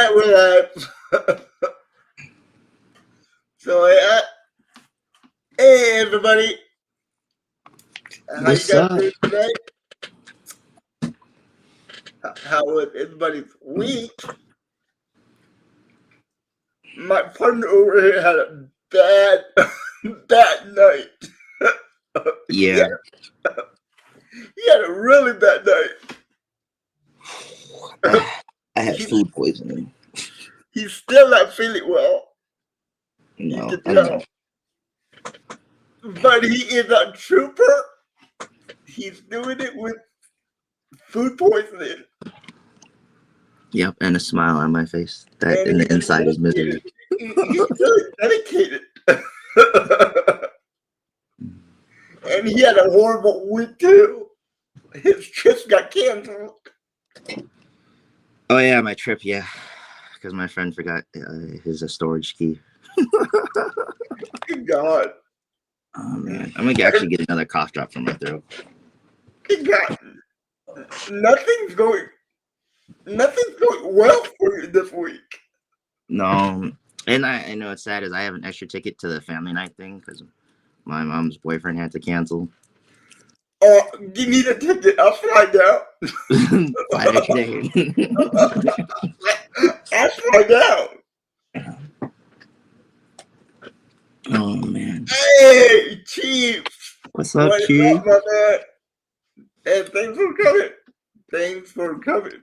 Alright, we're live. So, hey everybody. How What's you guys up? doing today? How was everybody's week? My partner over here had a bad, bad night. Yeah. He had a really bad night. I had food poisoning. He's still not feeling well. You No, can I know. tell. But he is a trooper. He's doing it with food poisoning. Yep, and a smile on my face. That And and the he's inside is misery. He's really dedicated. And he had a horrible week too. His trip got canceled. Oh yeah, my trip. Yeah, because my friend forgot his storage key. Good God. Oh man, I'm gonna actually get another cough drop from my throat. Good God. Nothing's going well for you this week. No, and I know it's sad as I have an extra ticket to the family night thing because my mom's boyfriend had to cancel. You need a ticket. I'll find out. Fly there today. I'll find out. Oh man. Hey, Chief. What's up, What is Chief? up, my man? Hey, thanks for coming. Thanks for coming.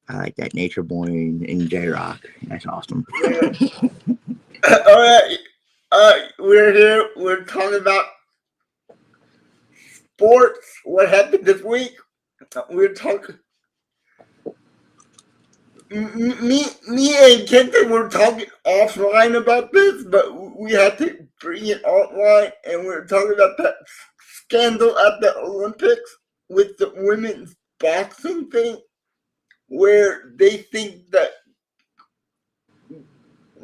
I like that Nature Boy and J Rock. That's awesome. Yeah. All right. We're here. We're talking about sports. What happened this week? We're talking. Me and Kenton were talking offline about this, but we had to bring it online, and we're talking about that scandal at the Olympics with the women's boxing thing, where they think that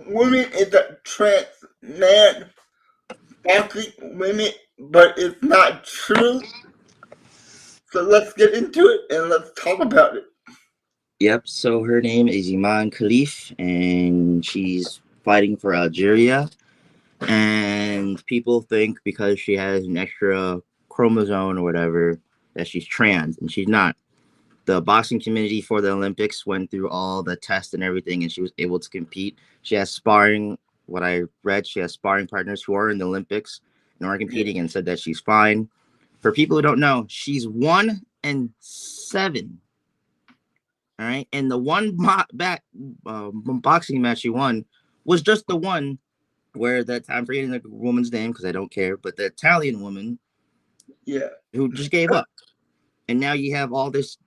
women is a trans man boxing women, but it's not true. So let's get into it and let's talk about it. Yep. So her name is Iman Khalif, and she's fighting for Algeria. And people think because she has an extra chromosome or whatever that she's trans, and she's not. The boxing community for the Olympics went through all the tests and everything, and she was able to compete. She has sparring. What I read, she has sparring partners who are in the Olympics and are competing, and said that she's fine. For people who don't know, she's 1-7. All right, and the one boxing match she won was just the one where that I'm forgetting the woman's name because I don't care, but the Italian woman, who just gave up, and now you have all this,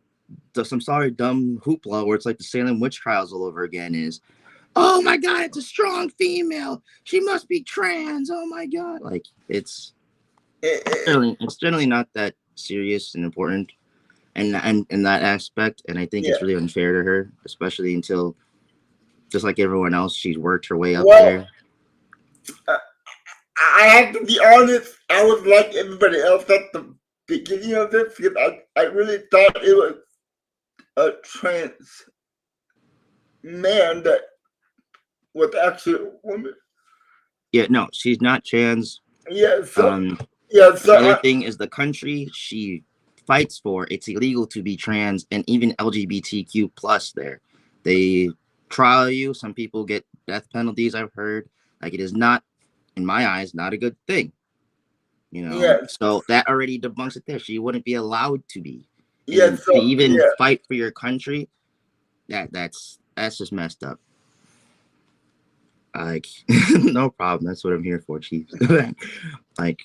some sorry dumb hoopla where it's like the Salem witch trials all over again. Is, oh my God, it's a strong female. She must be trans. Oh my God, like it's generally not that serious and important. And in that aspect, and I think it's really unfair to her, especially until, just like everyone else, she's worked her way up there. I have to be honest, I was like everybody else at the beginning of this because I really thought it was a trans man that was actually a woman. Yeah, no, she's not trans. Yeah, so the other thing is the country she fights for, it's illegal to be trans and even LGBTQ plus there. They trial you. Some people get death penalties, I've heard. Like, it is not, in my eyes, not a good thing. You know, so that already debunks it there. She wouldn't be allowed to be. To even fight for your country, that's just messed up. Like, no problem. That's what I'm here for, Chief. Like,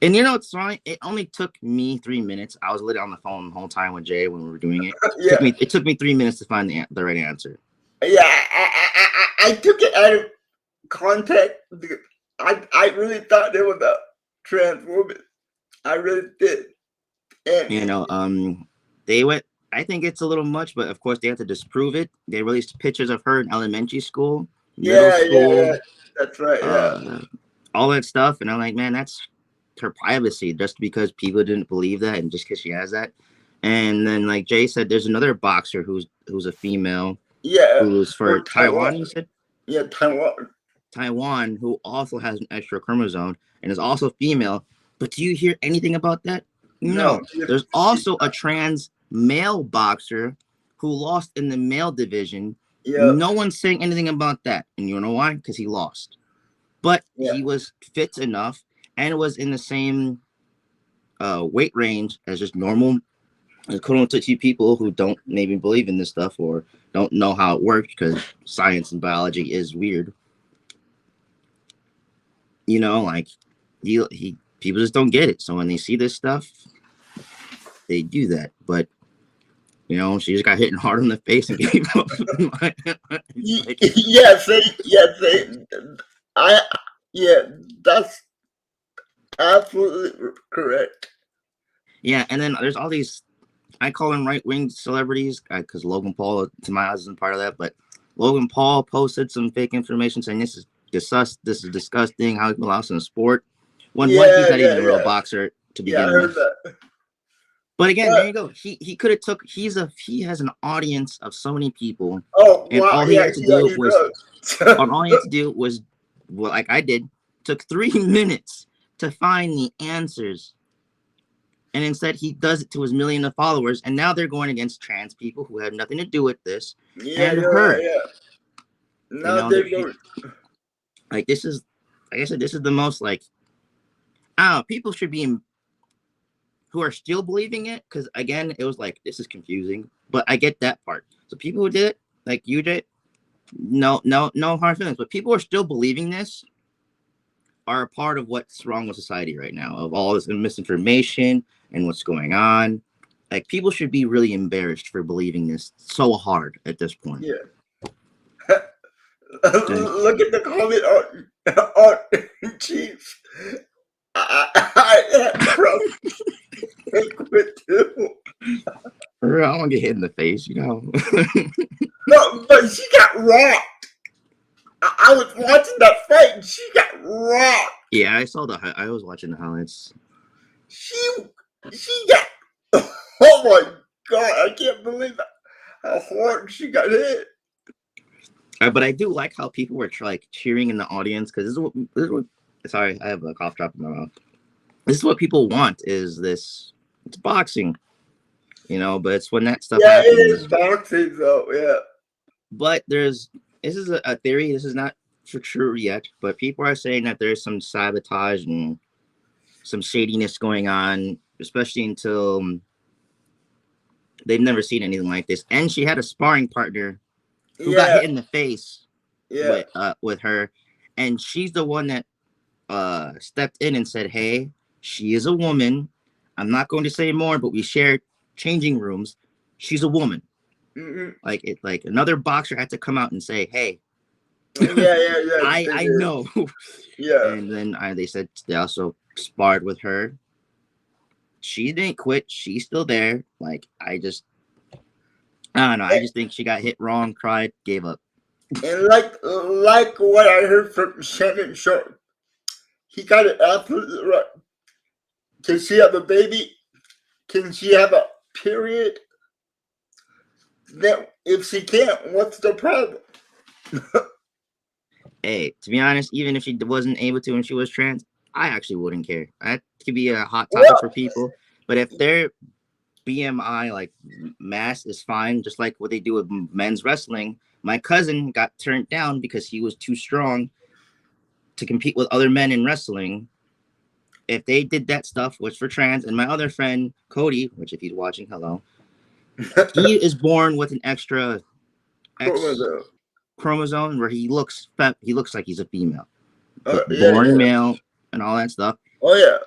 and you know, it's fine. It only took me 3 minutes. I was literally on the phone the whole time with Jay when we were doing it. It took me 3 minutes to find the right answer. Yeah, I took it out of context because I really thought there was a trans woman. I really did. And you know, they went. I think it's a little much, but of course they have to disprove it. They released pictures of her in elementary school, middle school. Yeah, that's right. All that stuff, and I'm like, man, that's her privacy. Just because people didn't believe that, and just because she has that. And then, like Jay said, there's another boxer who's a female, Yeah. who's for Taiwan, you said? Yeah, Taiwan. Taiwan, who also has an extra chromosome and is also female. But do you hear anything about that? No. There's also a trans male boxer who lost in the male division. Yeah. No one's saying anything about that. And you know why? Because he lost. But he was fit enough and was in the same weight range as just normal equivalent to people who don't maybe believe in this stuff or don't know how it works, because science and biology is weird. You know, like people just don't get it. So when they see this stuff, they do that. But you know, she just got hit hard in the face and gave up. That's absolutely correct. Yeah, and then there's all these, I call them right-wing celebrities, because Logan Paul, to my eyes, isn't part of that. But Logan Paul posted some fake information saying this is disgusting, how he can lost in the sport. When he's not even a real boxer to begin with. That. But again, there you go. He could have took. He has an audience of so many people. Oh, and all he had to do was, well, like I did, took 3 minutes to find the answers. And instead, he does it to his million of followers, and now they're going against trans people who have nothing to do with this. And her. Yeah. No, they're going. Like, this is, like I said, this is the most, like, I don't know, people should be who are still believing it, because again, it was like, this is confusing, but I get that part. So people who did it, like you did, no hard feelings, but people who are still believing this are a part of what's wrong with society right now, of all this misinformation and what's going on. Like, people should be really embarrassed for believing this so hard at this point. Yeah. Look at the comment on Chiefs. I don't want to get hit in the face, you know. No, but she got rocked. I was watching that fight and she got rocked. Yeah, I was watching the highlights. She got, oh my God, I can't believe how hard she got hit. But I do like how people were like cheering in the audience, because this is what sorry, I have a cough drop in my mouth. This is what people want, is this, it's boxing, you know, but it's when that stuff happens. Yeah, it is boxing though, yeah. But this is a theory, this is not for sure yet, but people are saying that there's some sabotage and some shadiness going on, especially until they've never seen anything like this. And she had a sparring partner who got hit in the face with her, and she's the one that stepped in and said, hey, she is a woman. I'm not going to say more, but we shared changing rooms. She's a woman. Mm-hmm. Like another boxer had to come out and say, hey, I know. Yeah. And then they said they also sparred with her. She didn't quit. She's still there. Like, I don't know. I just think she got hit wrong, cried, gave up. And like what I heard from Shannon Sharp, he got it absolutely right. Can she have a baby? Can she have a period? Then if she can't, what's the problem? Hey, to be honest, even if she wasn't able to and she was trans, I actually wouldn't care. That could be a hot topic for people. But if their BMI, like, mass is fine, just like what they do with men's wrestling. My cousin got turned down because he was too strong to compete with other men in wrestling. If they did that stuff, which for trans, and my other friend, Cody, which if he's watching, hello, he is born with an extra chromosome where he looks like he's a female. Born male and all that stuff. Oh, yeah.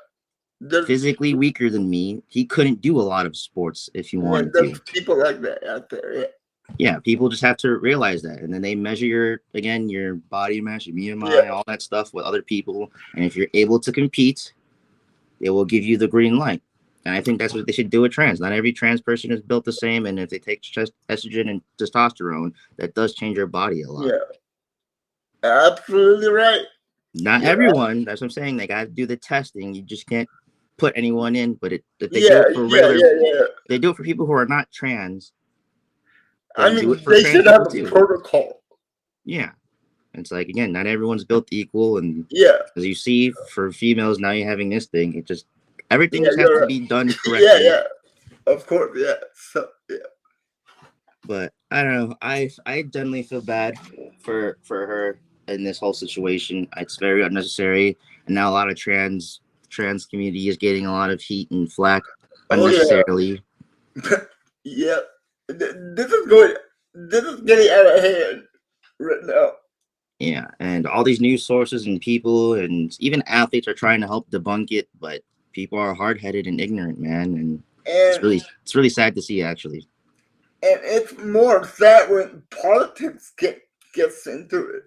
Physically weaker than me. He couldn't do a lot of sports if you wanted to. People like that out there, yeah. Yeah, people just have to realize that. And then they measure your body mass, your BMI, all that stuff with other people. And if you're able to compete, they will give you the green light. And I think that's what they should do with trans. Not every trans person is built the same. And if they take estrogen and testosterone, that does change your body a lot. Yeah, absolutely right. Not everyone. That's what I'm saying. They got to do the testing. You just can't put anyone in. But if they do it for regular, they do it for people who are not trans. then do it for they trans should people have a too. protocol. Yeah. It's like, again, not everyone's built equal. And as you see, for females, now you're having this thing. It just, everything just has to be done correctly. Yeah. Of course, yeah. So, yeah. But I don't know. I generally feel bad for her in this whole situation. It's very unnecessary. And now a lot of trans community is getting a lot of heat and flack unnecessarily. Yeah. This is getting out of hand right now. Yeah, and all these news sources and people and even athletes are trying to help debunk it, but people are hard-headed and ignorant, man, and it's really sad to see, actually. And it's more sad when politics gets into it.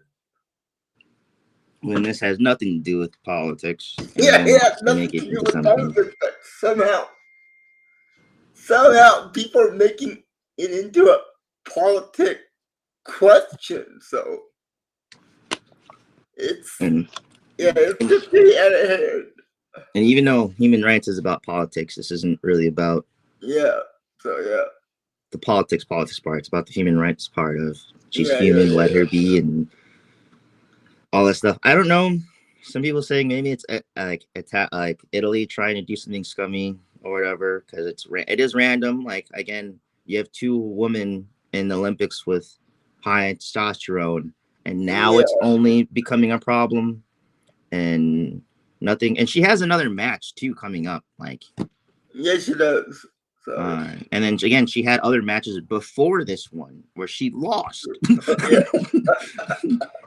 When this has nothing to do with politics. Nothing to do with politics, but somehow people are making it into a politic question. So it's just getting out of hand. And even though human rights is about politics, this isn't really about the politics part. It's about the human rights part of she's human, let her be, and all that stuff. I don't know. Some people saying maybe it's like Italy trying to do something scummy or whatever, because it is random. Like, again, you have 2 women in the Olympics with high testosterone, and now it's only becoming a problem, and nothing. And she has another match too coming up. Like, yes, she does. And then again, she had other matches before this one where she lost.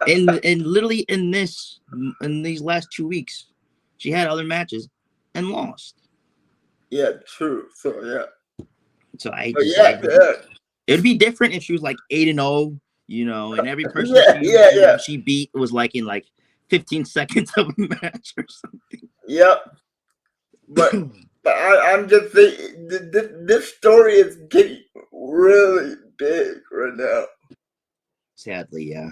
and literally in these last 2 weeks, she had other matches and lost. Yeah, true. So So it would be different if she was like 8-0, and every person she beat was like in like 15 seconds of a match or something. Yep. But I'm just saying, this story is getting really big right now. Sadly, yeah.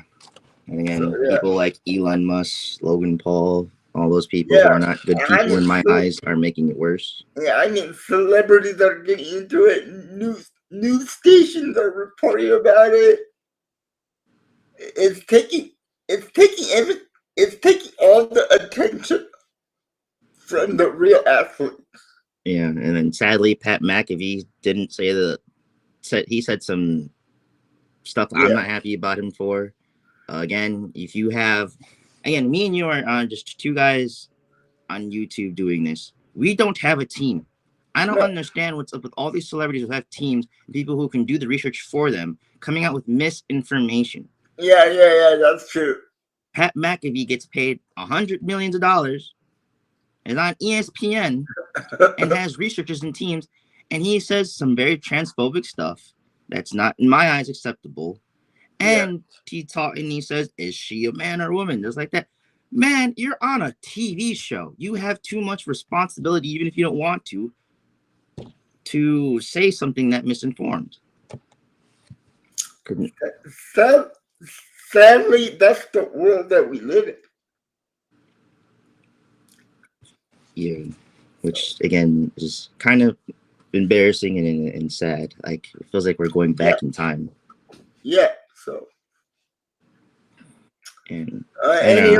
And again, people like Elon Musk, Logan Paul, all those people who are not good people in my eyes are making it worse. Yeah, I mean, celebrities are getting into it. News stations are reporting about it. It's taking all the attention from the real athletes. Yeah, and then sadly, Pat McAfee didn't he said some stuff I'm not happy about him for. Again, if you have, me and you are just 2 guys on YouTube doing this. We don't have a team. I don't understand what's up with all these celebrities who have teams, people who can do the research for them, coming out with misinformation. Yeah, that's true. Pat McAfee gets paid $100 million, is on ESPN, and has researchers and teams, and he says some very transphobic stuff that's not, in my eyes, acceptable. And he says, is she a man or a woman? Just like that. Man, you're on a TV show. You have too much responsibility, even if you don't want to say something that misinforms. Sadly, that's the world that we live in. Yeah, which again is kind of embarrassing and sad. Like, it feels like we're going back in time. Yeah. So. And I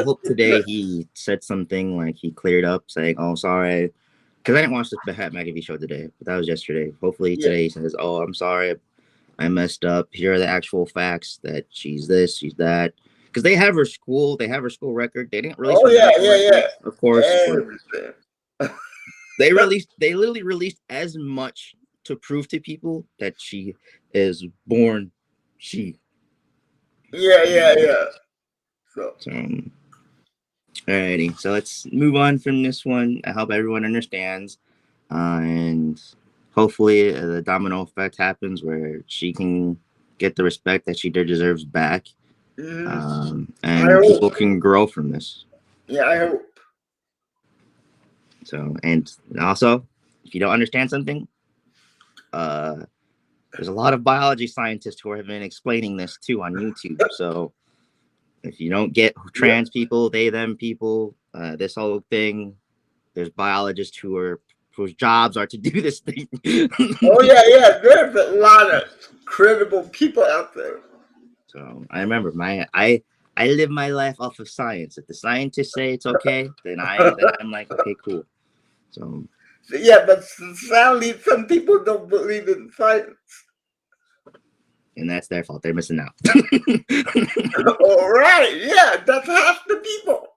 hope today he said something, like he cleared up, saying, "Oh, sorry," because I didn't watch the Pat McAfee show today, but that was yesterday. Hopefully today he says, "Oh, I'm sorry, I messed up. Here are the actual facts that she's this, she's that." Because they have her school record. They didn't release her record, of course. They literally released as much to prove to people that she is born she. Yeah. So alrighty, so let's move on from this one. I hope everyone understands, and hopefully the domino effect happens where she can get the respect that she deserves back, and people can grow from this. Yeah, I hope. So, and also, if you don't understand something, there's a lot of biology scientists who have been explaining this too on YouTube. So if you don't get trans people, they, them people, this whole thing, there's biologists who are whose jobs are to do this thing. Oh yeah. There's a lot of credible people out there. So I remember I live my life off of science. If the scientists say it's okay, then I'm like, okay, cool. So yeah, but sadly, some people don't believe in science. And that's their fault. They're missing out. All right, yeah, that's half the people.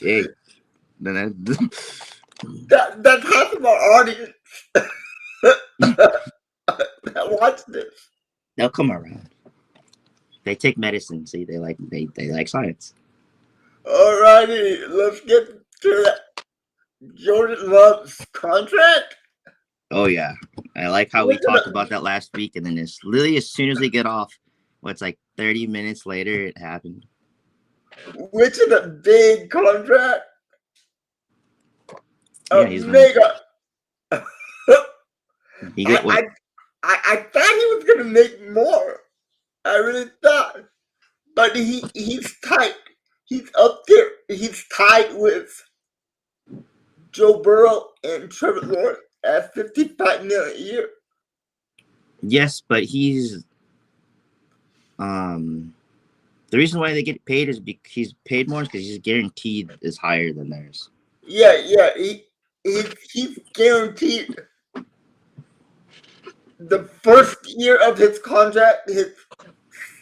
Hey, that's half of our audience that watch this. They'll come around. They take medicine. See, they like science. All righty, let's get to that. Jordan Love's contract. Oh yeah, I like how we talked about that last week, and then it's literally as soon as we get off, what's like 30 minutes later, it happened. Which is a big contract. Yeah, he's mega. He get what? I thought he was gonna make more. I really thought, but he's tight. He's up there. He's tied with Joe Burrow and Trevor Lawrence at $55 million a year. Yes, but he's the reason why they get paid is because he's paid more because he's guaranteed is higher than theirs. Yeah, he's guaranteed. The first year of his contract, his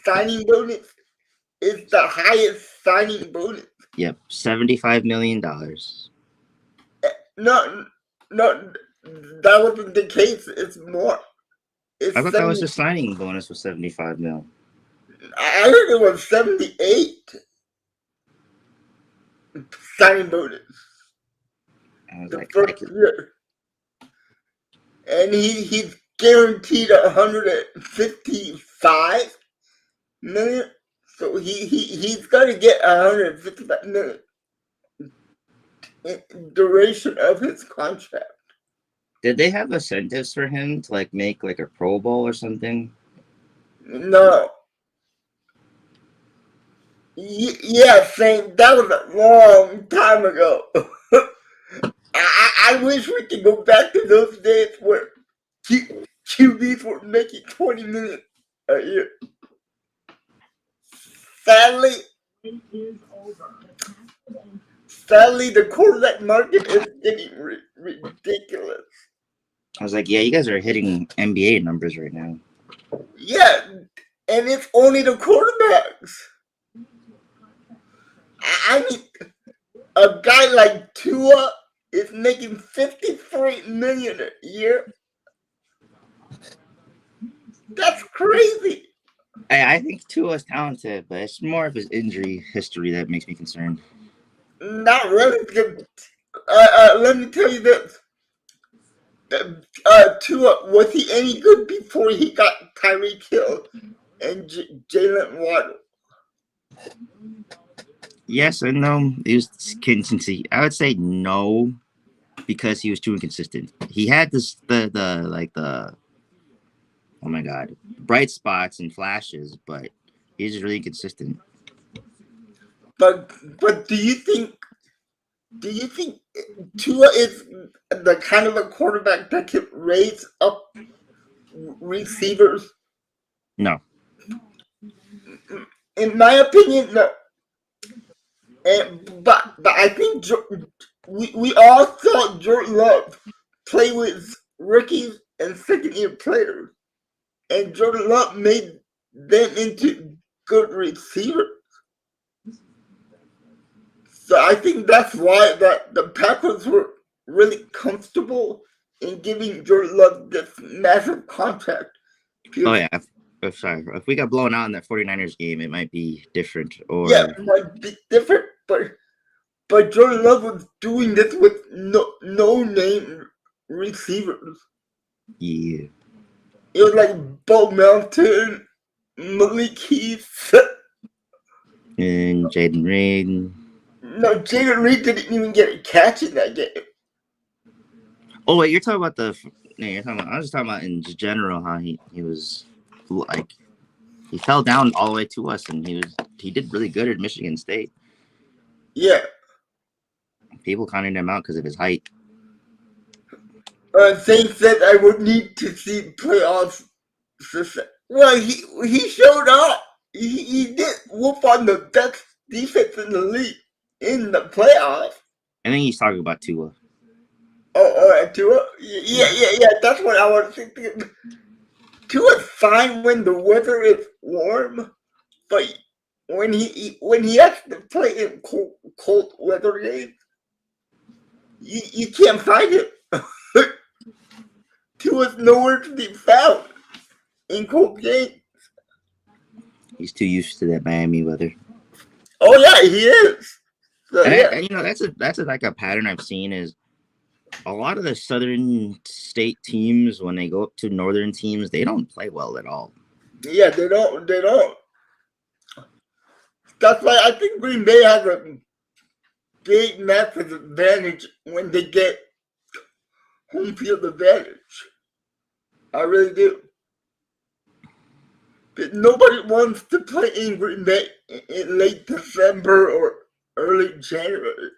signing bonus is the highest signing bonus. Yep, $75 million. No, that wasn't the case. It's more. I thought that was the signing bonus was 75 mil. I heard it was 78 signing bonus. I was the like, first year. And he's guaranteed 155 million. So he's gonna get 155 million in duration of his contract. Did they have incentives for him to like make like a Pro Bowl or something? No. Yeah, saying that was a long time ago. I wish we could go back to those days where QBs were making $20 million a year. Sadly, the quarterback market is getting ridiculous. I was like, yeah, you guys are hitting NBA numbers right now. Yeah, and it's only the quarterbacks. I mean, a guy like Tua is making $53 million a year. That's crazy. I think Tua's talented, but it's more of his injury history that makes me concerned. Not really. Let me tell you this. Tua, was he any good before he got Tyreek Hill and Jalen Waddle? Yes and no. It was consistency. I would say no, because he was too inconsistent. He had the oh my god, bright spots and flashes, but he's just really inconsistent. But do you think Tua is the kind of a quarterback that can raise up receivers? No. In my opinion, no. But I think we all saw Jordan Love play with rookies and second-year players, and Jordan Love made them into good receivers. So I think that's why the Packers were really comfortable in giving Jordan Love this massive contract. Oh yeah. If we got blown out in that 49ers game, it might be different. Yeah, it might be different, but Jordan Love was doing this with no name receivers. Yeah. It was like Bo Melton, Malik Heath, and Jaden Reed. No, Jaden Reed didn't even get a catch in that game. Oh wait, you're talking about I was just talking about in general how he was like he fell down all the way to us, and he did really good at Michigan State. Yeah. People counted him out because of his height. Saints said I would need to see playoffs. Well, he showed up. He did whoop on the best defense in the league in the playoffs. I think he's talking about Tua. Tua? Yeah. That's what I was thinking. Tua's fine when the weather is warm, but when he has to play in cold weather games, you can't find him. Tua's nowhere to be found in cold games. He's too used to that Miami weather. Oh yeah, he is. So, and that's like a pattern I've seen is a lot of the southern state teams when they go up to northern teams, they don't play well at all. Yeah, they don't. That's why I think Green Bay has a big massive advantage when they get home field advantage. I really do. But nobody wants to play in Green Bay in late December or early January.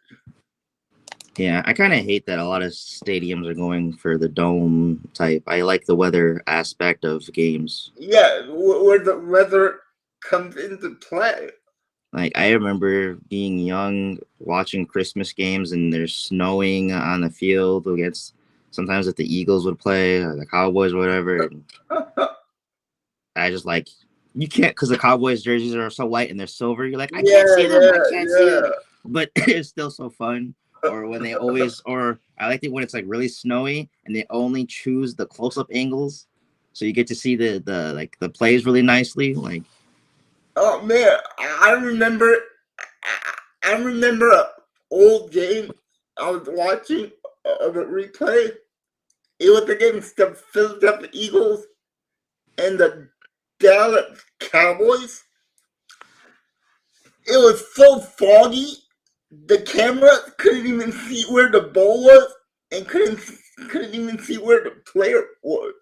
Yeah, I kind of hate that a lot of stadiums are going for the dome type. I like the weather aspect of games. Yeah, where the weather comes into play. Like, I remember being young, watching Christmas games, and there's snowing on the field against, sometimes if the Eagles would play, or the Cowboys, or whatever. I just like, you can't, because the Cowboys jerseys are so white and they're silver. You're like, I can't see them. I can't see them. But it's still so fun. Or when they always, or I like it when it's like really snowy and they only choose the close-up angles, so you get to see the plays really nicely. Like, oh man, I remember an old game I was watching of a replay. It was against the Philadelphia Eagles and the Dallas Cowboys. It was so foggy. The camera couldn't even see where the ball was and couldn't even see where the player was.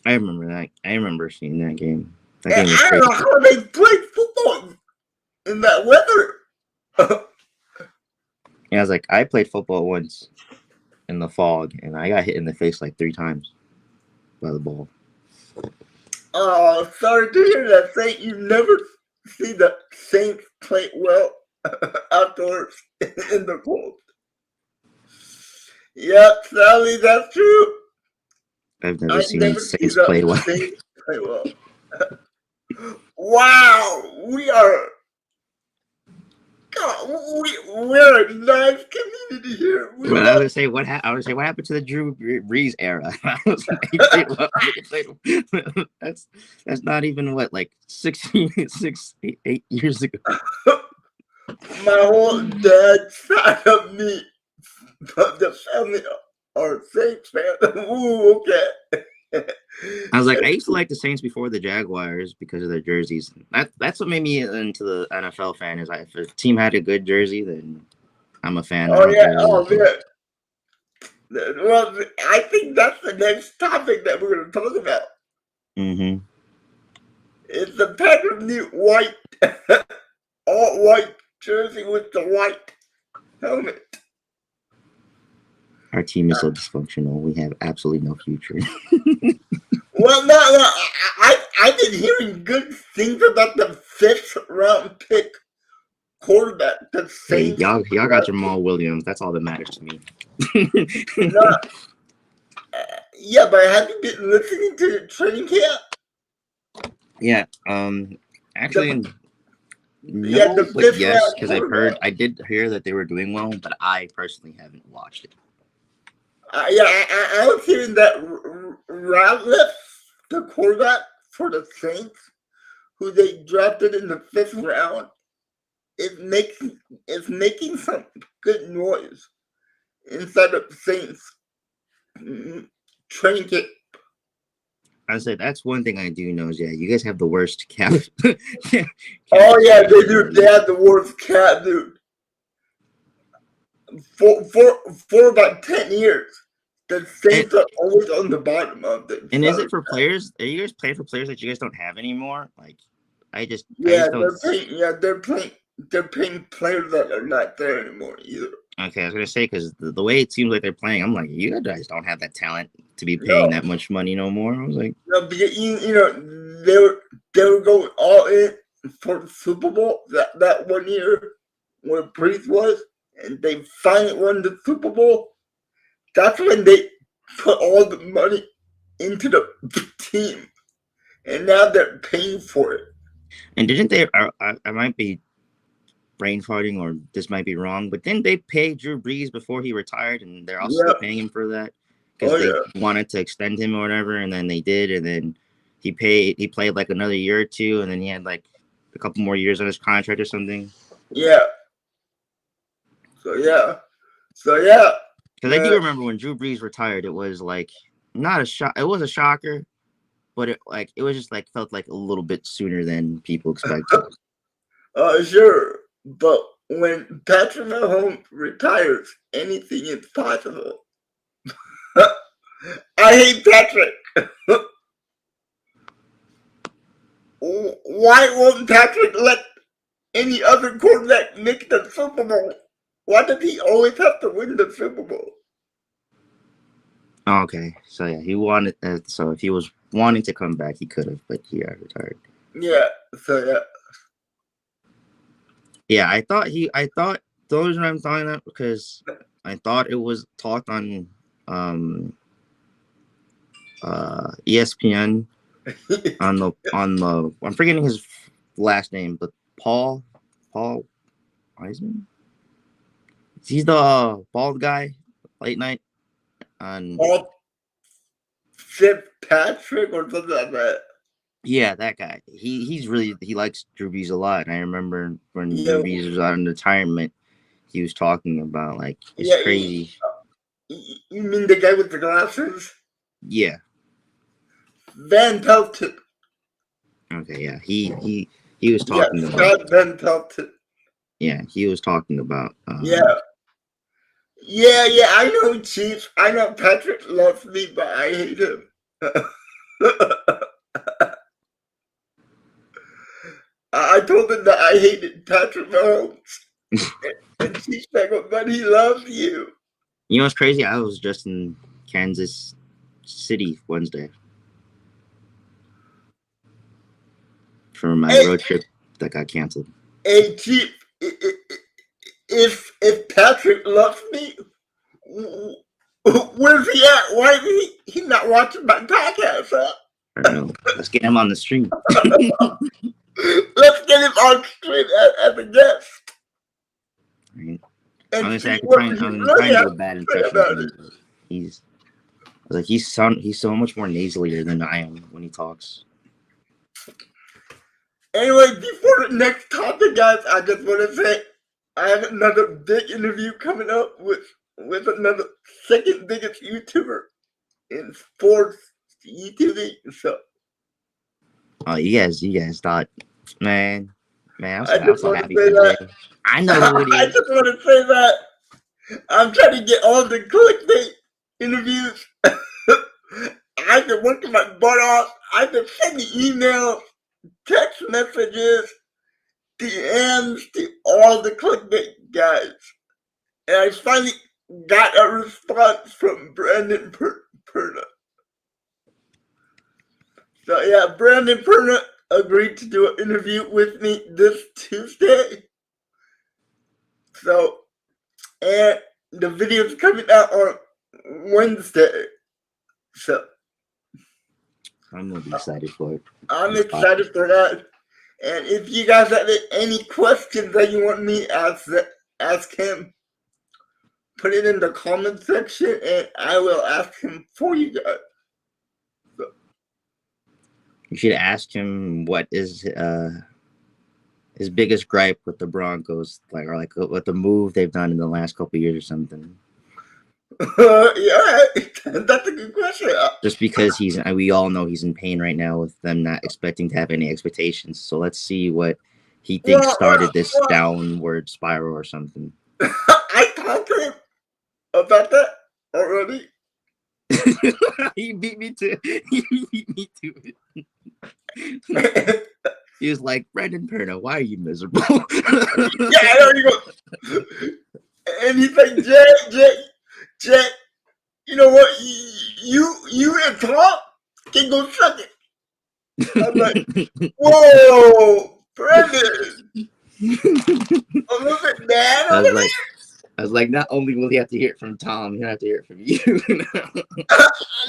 I remember that. I remember seeing that game. That game was crazy. I don't know how they played football in that weather. Yeah, I was like, I played football once in the fog, and I got hit in the face like 3 times by the ball. Oh, sorry to hear that, Saint. You never see the Saints play well outdoors in the cold. Yep, sadly, that's true. I've never seen the Saints play well. Wow, we are. God, we're a nice community here. I was gonna say what happened to the Drew Brees era? That's not even what, like 8 years ago. My whole dad side of me, the family are Saints fans. Ooh, okay. I was like, I used to like the Saints before the Jaguars because of their jerseys. That's what made me into the NFL fan. Is if a team had a good jersey, then I'm a fan. Oh yeah, Well, I think that's the next topic that we're going to talk about. Mm-hmm. It's the pattern new white, all white jersey with the white helmet. Our team is so dysfunctional. We have absolutely no future. Well, no. I've been hearing good things about the 5th round pick quarterback. Hey, y'all got Jamal Williams. That's all that matters to me. Yeah, but have you been listening to the training camp? Yeah. Actually, no, but yes, because I did hear that they were doing well, but I personally haven't watched it. I was hearing that Ratliff, the quarterback for the Saints, who they drafted in the 5th round, is making some good noise inside of the Saints training camp. I said that's one thing I do know is you guys have the worst cap. Oh yeah, they do. They have the worst cap, dude. For about 10 years, the Saints are always on the bottom of it. And is it for players? Are you guys playing for players that you guys don't have anymore? Like, I just they're paying players that are not there anymore either. Okay, I was gonna say because the way it seems like they're playing, I'm like, you guys don't have that talent to be paying that much money no more. I was like, no, because they were going all in for the Super Bowl that 1 year when Breeze was, and they finally won the Super Bowl. That's when they put all the money into the team, and now they're paying for it. and didn't they? I might be brain farting, or this might be wrong, but didn't they pay Drew Brees before he retired, and they're also still paying him for that because they wanted to extend him or whatever, and then they did, and then he played like another year or two, and then he had like a couple more years on his contract or something. Yeah. So yeah. Because I do remember when Drew Brees retired, it was like not a shock. It was a shocker, but it was just like felt like a little bit sooner than people expected. Sure, but when Patrick Mahomes retires, anything is possible. I hate Patrick. Why won't Patrick let any other quarterback make the Super Bowl? Why does he always have to win the Super Bowl? Okay, so yeah, he wanted. So if he was wanting to come back, he could have, but he retired. Yeah. So yeah. Yeah, I thought the only reason I'm saying that because I thought it was talked on ESPN on the I'm forgetting his last name, but Paul Wiseman. He's the bald guy, late night on Patrick or something like that. Yeah, that guy. He likes Drew Brees a lot, and I remember when Drew Brees was out in retirement, he was talking about like it's crazy. You mean the guy with the glasses? Yeah. Van Pelton. Okay, yeah. He was talking about Scott Van Pelton. Yeah, he was talking about Yeah, I know Chief. I know Patrick loves me, but I hate him. I told him that I hated Patrick Mahomes. And Chief's like, but he loves you. You know what's crazy? I was just in Kansas City Wednesday for my road trip that got canceled. Hey, Chief, if Patrick loves me, where's he at? Why is he not watching my podcast, huh? I don't know. Let's get him on the stream. Let's get him on stream as a guest. Right. I'm gonna say I can try and do a bad impression of him. He's so much more nasalier than I am when he talks. Anyway, before the next topic, guys, I just want to say I have another big interview coming up with another second biggest YouTuber in sports YouTube. So, oh, you guys thought, man, I'm so happy for today. I know who it is. I just want to say that I'm trying to get all the clickbait interviews. I've been working my butt off. I've been sending emails, text messages, DMs to all the clickbait guys. And I finally got a response from Brandon Perna. So yeah, Brandon Perna agreed to do an interview with me this Tuesday. So, and the video's coming out on Wednesday. So, I'm gonna be excited for it. I'm excited for that. And if you guys have any questions that you want me to ask him, put it in the comment section and I will ask him for you guys. So. You should ask him what is his biggest gripe with the Broncos, or what the move they've done in the last couple of years or something. Yeah, that's a good question. Just because we all know he's in pain right now with them not expecting to have any expectations. So let's see what he thinks started this downward spiral or something. I talked to him about that already. He beat me to it. He was like, Brandon Perna, why are you miserable? Yeah, I know you go. And he's like, Jay, you know what? You and Tom can go suck it. I'm like, whoa, Brendan. A little bit mad over there. I was like, not only will he have to hear it from Tom, he'll have to hear it from you.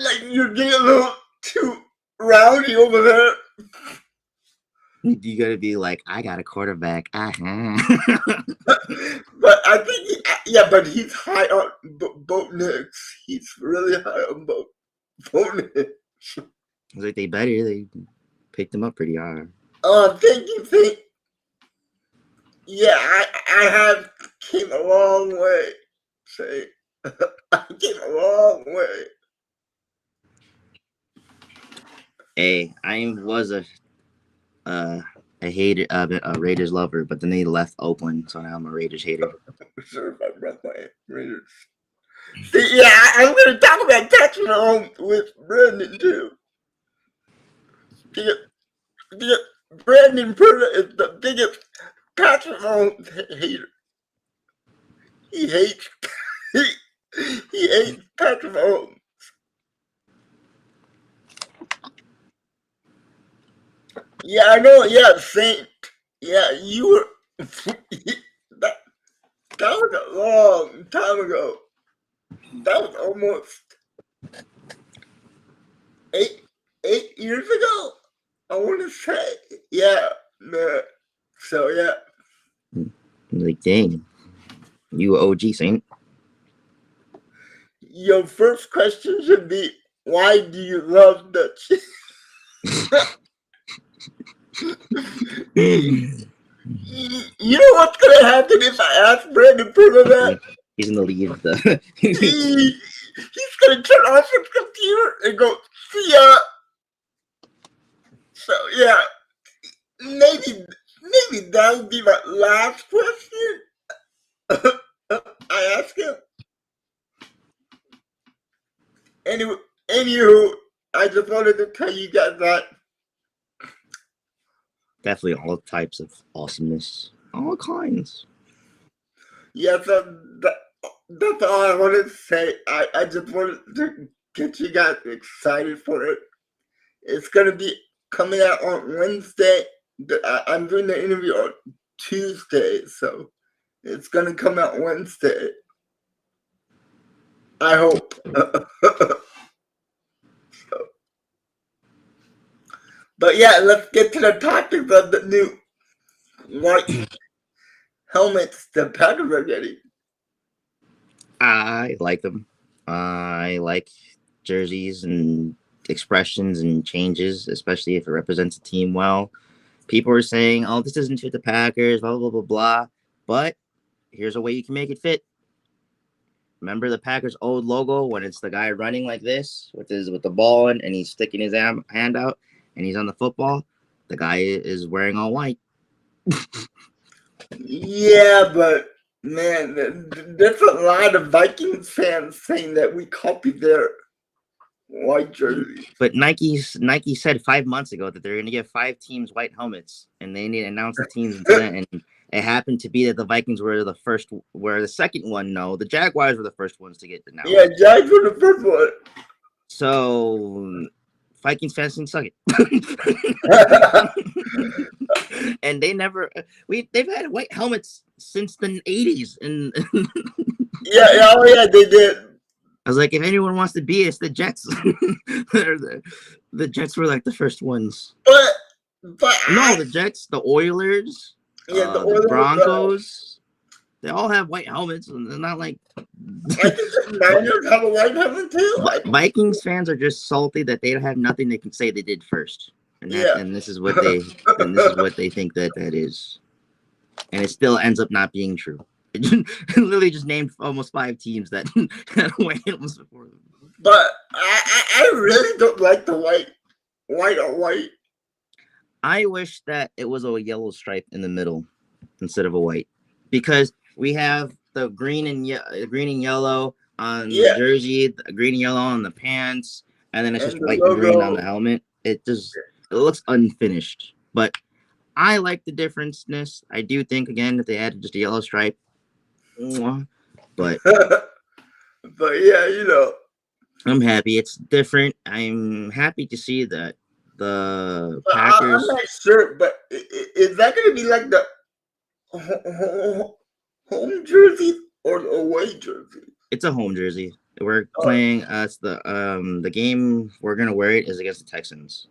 Like, you're getting a little too rowdy over there. You gotta be like, I got a quarterback. But I think, but he's high on boat Knicks. He's really high on boat Knicks. I was like, they better. They picked him up pretty hard. Thank you. Yeah, I have came a long way. Say, I came a long way. Hey, I was a hater, a Raiders lover, but then they left Oakland, so now I'm a Raiders hater. Sure, if I brought my Raiders. See, yeah, I'm going to talk about Patrick Mahomes with Brandon too. Brandon Purda is the biggest Patrick Mahomes hater. He hates he hates Patrick Mahomes. Yeah, I know. Yeah, Saint. Yeah, you were. that was a long time ago. That was almost 8 years ago. I want to say, yeah. So yeah. Like, dang, you OG Saint. Your first question should be, why do you love the Chiefs? You know what's going to happen if I ask Brandon Purda that? He's going to leave he's going to turn off his computer and go, see ya. So, yeah, maybe that would be my last question I ask him. Anywho, I just wanted to tell you guys that. Definitely all types of awesomeness. All kinds. Yeah, so that's all I wanted to say. I just wanted to get you guys excited for it. It's going to be coming out on Wednesday. I'm doing the interview on Tuesday, so it's going to come out Wednesday. I hope. But yeah, let's get to the topic of the new white helmets the Packers are getting. I like them. I like jerseys and expressions and changes, especially if it represents a team well. People are saying, oh, this doesn't fit the Packers, blah, blah, blah, blah. But here's a way you can make it fit. Remember the Packers' old logo when it's the guy running like this with the ball in, and he's sticking his hand out and he's on the football? The guy is wearing all white. Yeah, but man, there's a lot of Vikings fans saying that we copied their white jerseys. But Nike said 5 months ago that they're going to give 5 teams white helmets, and they need to announce the teams until then. And it happened to be that the Vikings were the first, were the second one. No, the Jaguars were the first ones to get announced. Yeah, Jags were the first one. So Vikings fans can suck it. And they've had white helmets since the 80s. And yeah, they did. I was like, if anyone wants to be it, it's the Jets. The Jets were like the first ones. But the Jets, the Oilers, the Broncos, they all have white helmets, and they're not like. I think the Niners have a white helmet too. Vikings fans are just salty that they have nothing they can say they did first, and this is what they think that is, and it still ends up not being true. It literally just named almost 5 teams that had white helmets before them. But I really don't like the white on white. I wish that it was a yellow stripe in the middle instead of a white, because we have the green and yellow on the jersey, the green and yellow on the pants, and then it's just white and green on the helmet. It looks unfinished. But I like the differenceness. I do think, again, if they added just a yellow stripe, But yeah, you know. I'm happy. It's different. I'm happy to see that the But I'm Packers. not sure, but is that going to be like the home jersey or the away jersey? It's a home jersey. We're playing. It's the game we're gonna wear it is against the Texans.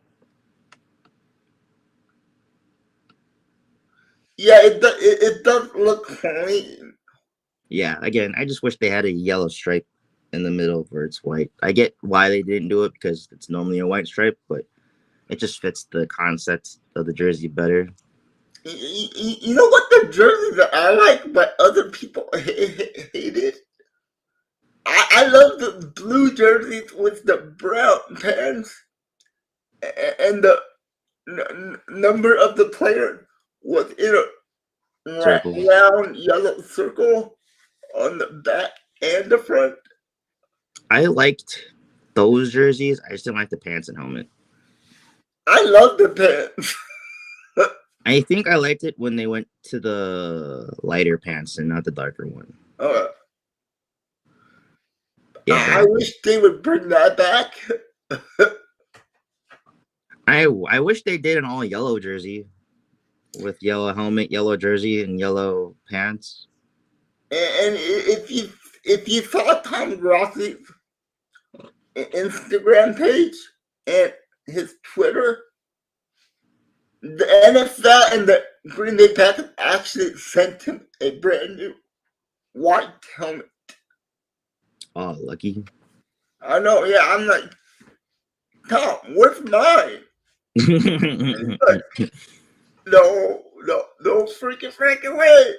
Yeah, it does look clean. Yeah. Again, I just wish they had a yellow stripe in the middle where it's white. I get why they didn't do it because it's normally a white stripe, but it just fits the concept of the jersey better. You know what the jersey that I like, but other people hate it? I love the blue jerseys with the brown pants and the number of the player was in a Circle. round yellow circle on the back and the front. I liked those jerseys. I just didn't like the pants and helmet. I love the pants. I think I liked it when they went to the lighter pants and not the darker one. Yeah, I wish they would bring that back. I wish they did an all yellow jersey with yellow helmet, yellow jersey, and yellow pants. And if you saw Tom Rossi's Instagram page and his Twitter, the NFL and the Green Bay Packers actually sent him a brand new white helmet. Oh, lucky. I know, yeah. I'm like, Tom, where's mine? Like, no freaking way.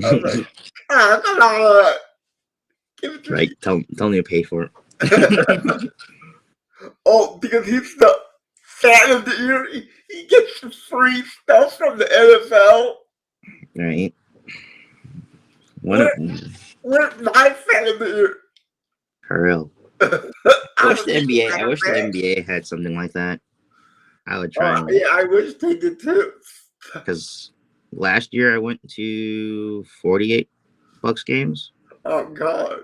I'm like, come on. Give it to right, me. tell me to pay for it. Oh, because he's the fan of the year. He gets free stuff from the NFL. Right. Where's my fan of the year? For real. I wish the NBA had something like that. I would try. Yeah, I wish they did too. Because last year I went to 48 Bucks games. Oh God!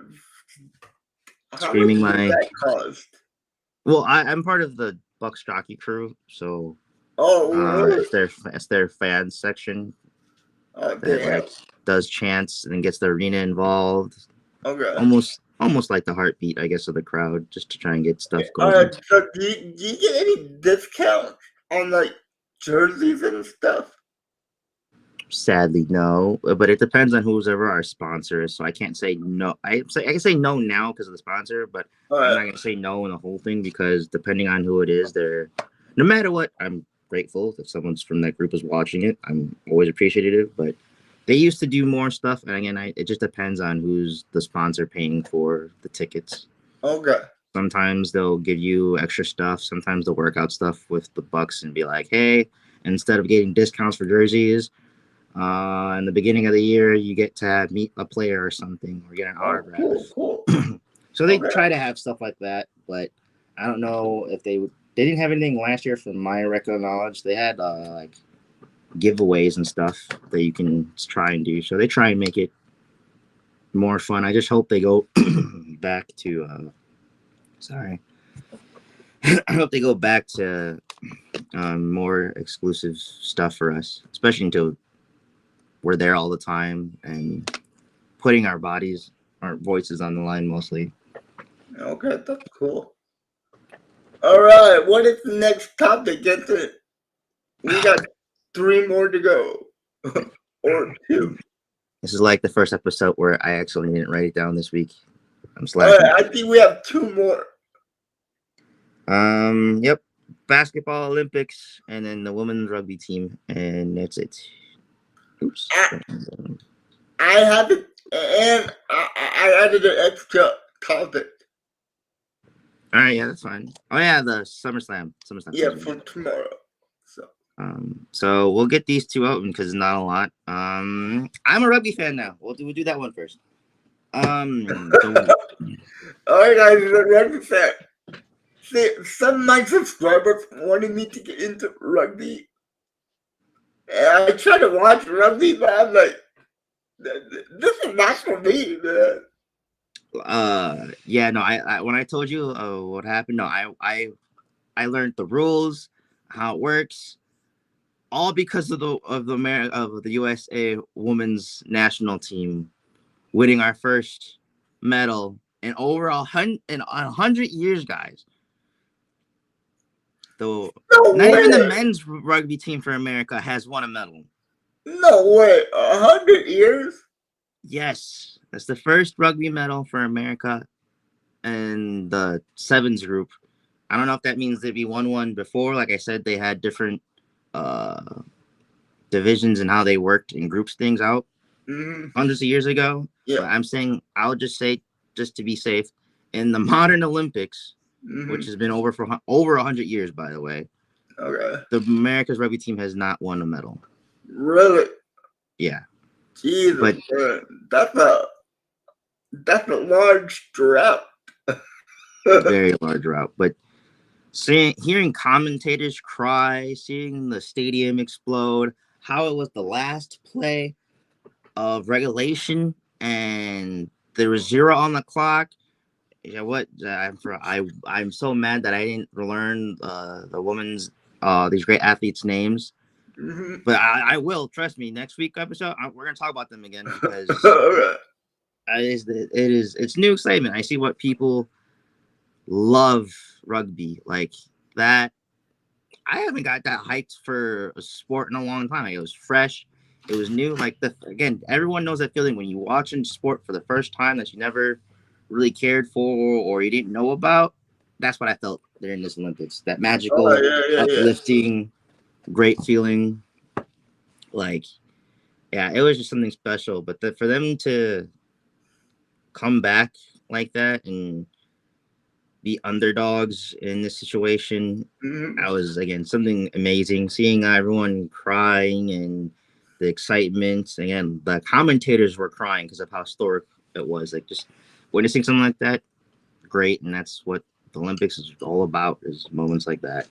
Screaming How much did that cost? Well, I'm part of the Bucks jockey crew, so really? it's their fans section that like does chants and then gets the arena involved. Okay. Almost like the heartbeat, I guess, of the crowd, just to try and get stuff going. So do you get any discount on like jerseys and stuff? Sadly, no, but it depends on who's ever our sponsor is. So I can't say no. I can say no now because of the sponsor, but I'm not gonna say no in the whole thing because depending on who it is, they're no matter what. I'm grateful if someone's from that group is watching it. I'm always appreciative, but they used to do more stuff, and again, it just depends on who's the sponsor paying for the tickets. Okay. Sometimes they'll give you extra stuff. Sometimes they'll work out stuff with the Bucks and be like, hey, instead of getting discounts for jerseys. In the beginning of the year, you get to meet a player or something, or get an autograph. Cool. So they try to have stuff like that, but I don't know if they didn't have anything last year, from my record knowledge. They had like giveaways and stuff that you can try and do. So they try and make it more fun. I just hope they go back to. Sorry. I hope they go back to more exclusive stuff for us, especially until we're there all the time and putting our voices on the line mostly. Okay, that's cool. All right, what is the next topic? Get it. We got 3 more to go, or 2. This is like the first episode where I actually didn't write it down this week. I'm slacking. I think we have 2 more. Yep. Basketball Olympics and then the women's rugby team, and that's it. Oops. I have it, and I added an extra topic. All right, yeah, that's fine. Oh yeah, the Summer Slam. Yeah, for tomorrow. So we'll get these 2 out because it's not a lot. I'm a rugby fan now. We'll do that one first. All right, guys, rugby fan. See, some of my subscribers wanted me to get into rugby. And I try to watch rugby, but I'm like, this is not for me, man. Yeah, no, I when I told you what happened, no, I learned the rules, how it works, all because of the USA women's national team winning our first medal in over 100 years, guys. Though No not even the way. men's rugby team for America has won a medal. No way. 100 years? Yes, that's the first rugby medal for America and the sevens group. I don't know if that means that we won one before. Like I said, they had different uh, divisions and how they worked and groups things out hundreds of years ago. Yeah. But I'm saying I'll just say, just to be safe, in the modern Olympics, which has been over 100 years, by the way. Okay. The America's rugby team has not won a medal. Really? Yeah. Jesus, But that's a large drought. very large route. But hearing commentators cry, seeing the stadium explode, how it was the last play of regulation and there was 0 on the clock. You know what? I'm so mad that I didn't learn the women's these great athletes' names. But I will, trust me. Next week episode, we're gonna talk about them again because it's new excitement. I see what people love rugby like that. I haven't got that hyped for a sport in a long time. It was fresh. It was new. Like again, everyone knows that feeling when you watch in sport for the first time that you never really cared for or you didn't know about. That's what I felt during this Olympics. That magical, uplifting, great feeling. Like, yeah, it was just something special. But for them to come back like that and be underdogs in this situation, I was, again, something amazing. Seeing everyone crying and the excitement. Again, the commentators were crying because of how historic it was. Like, just witnessing something like that, great. And that's what the Olympics is all about, is moments like that.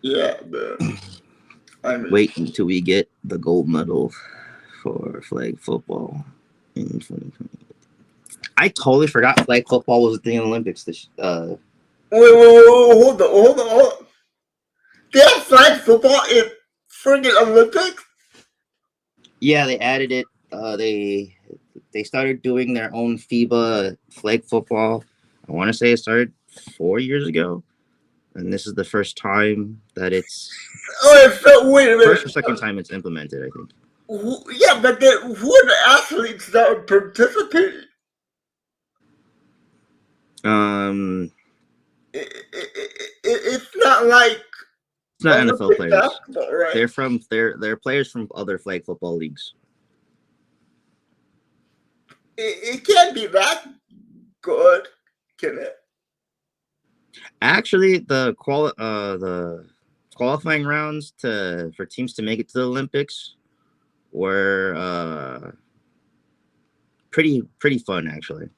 Yeah, man. Wait until we get the gold medal for flag football in 2020. I totally forgot flag football was a thing in the Olympics. Wait, hold on. They have flag football in friggin' Olympics? Yeah, they added it. They started doing their own FIBA flag football. I want to say it started 4 years ago, and this is the first time that it's. Wait a minute. First or second time it's implemented, I think. Yeah, but then who are the athletes that are participating? It's not like it's not NFL players. Right? They're players from other flag football leagues. It can't be that good, can it? Actually, the qualifying rounds for teams to make it to the Olympics were pretty fun, actually.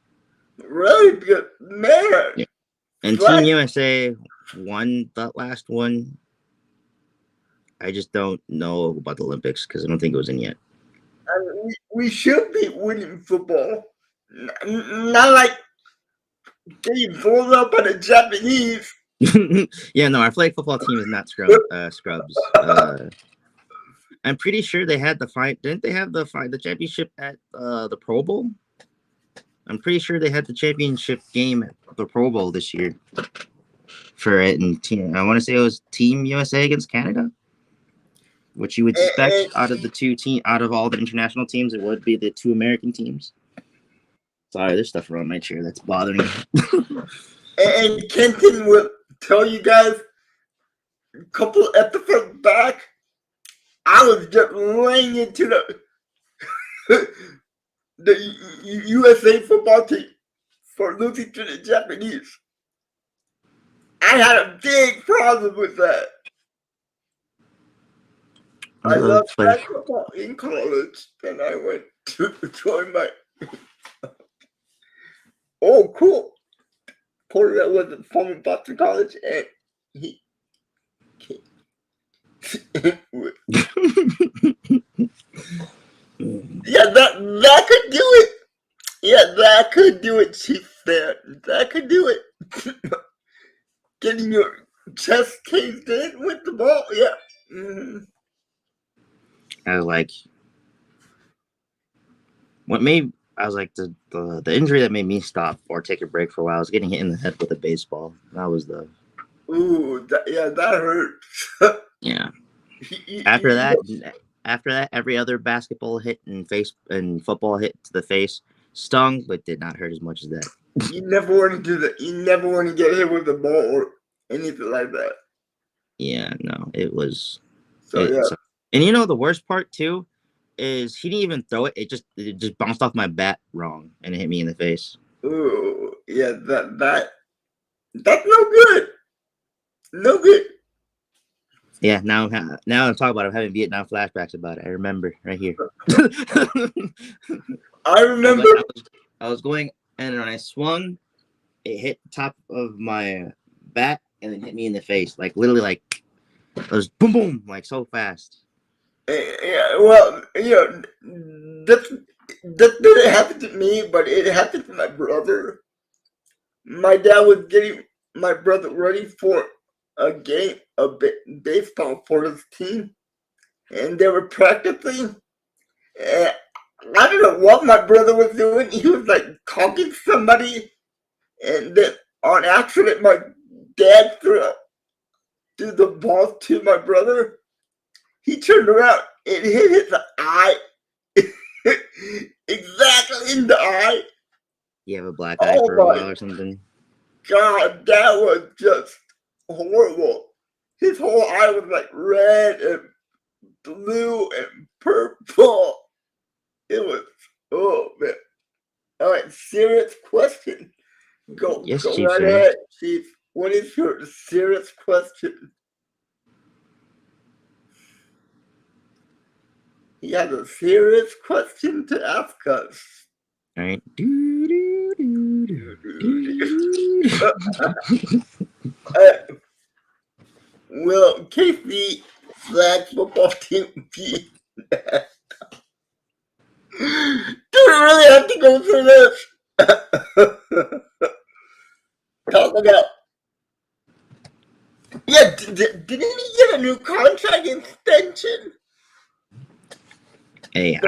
Really good, man. Yeah. And Team USA won that last one. I just don't know about the Olympics because I don't think it was in yet. We should be winning football. Not like getting blown up by the Japanese. Yeah, no, our flag football team is not scrubs. I'm pretty sure they had the fight. Didn't they have the championship at the Pro Bowl? I'm pretty sure they had the championship game at the Pro Bowl this year for it. And I want to say it was Team USA against Canada, which you would expect out of all the international teams, it would be the 2 American teams. Sorry, there's stuff around my chair that's bothering me. And Kenton will tell you guys a couple episodes back, I was just laying into the USA football team for losing to the Japanese. I had a big problem with that. I loved flag football in college, and I went to join my. Oh, cool! Porter was from Boston College, and he. Yeah, that could do it. Yeah, that could do it, Chief fan. That could do it. Getting your chest caved in with the ball, yeah. Mm-hmm. I was like, I was like the injury that made me stop or take a break for a while was getting hit in the head with a baseball. That was the. Ooh, that hurts. Yeah. After that, every other basketball hit and football hit to the face stung, but did not hurt as much as that. You never want to do that. You never want to get hit with a ball or anything like that. Yeah, no, it was. So yeah. And you know the worst part too is he didn't even throw it. It just bounced off my bat wrong and it hit me in the face. Ooh, yeah, that's no good. No good. Yeah, now I'm talking about it. I'm having Vietnam flashbacks about it. I remember right here. I remember. I was going, and when I swung, it hit the top of my bat and then hit me in the face. Like literally, like it was boom, boom, like so fast. Yeah, well, that didn't happen to me, but it happened to my brother. My dad was getting my brother ready for a game of baseball for his team, and they were practicing. And I don't know what my brother was doing. He was like talking to somebody, and then on accident, my dad threw the ball to my brother. He turned around and hit his eye. Exactly in the eye. You have a black eye for a while or something? God, that was just horrible. His whole eye was like red and blue and purple. It was, oh man. All right, serious question. Go Chief, right ahead, Chief. What is your serious question? He has a serious question to ask us. All right. Will KC flag football team be? Do we really have to go through this? Talk about. Yeah, didn't he get a new contract extension? Hey,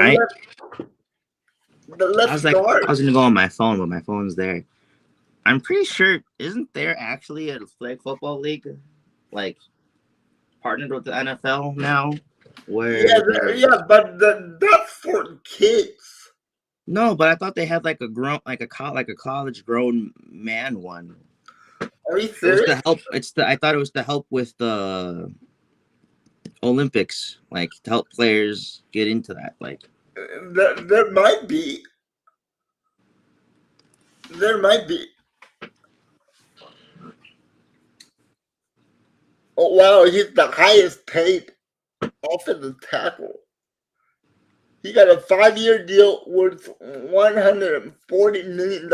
the left guard. I was gonna go on my phone, but my phone's there. I'm pretty sure, isn't there actually a flag football league, like partnered with the NFL now? Where but that's for kids. No, but I thought they had like a college grown man one. Are you serious? It was to help. I thought it was to help with the Olympics, like to help players get into that. Like there might be. There might be. Oh wow, he's the highest paid offensive tackle. He got a 5-year deal worth $140 million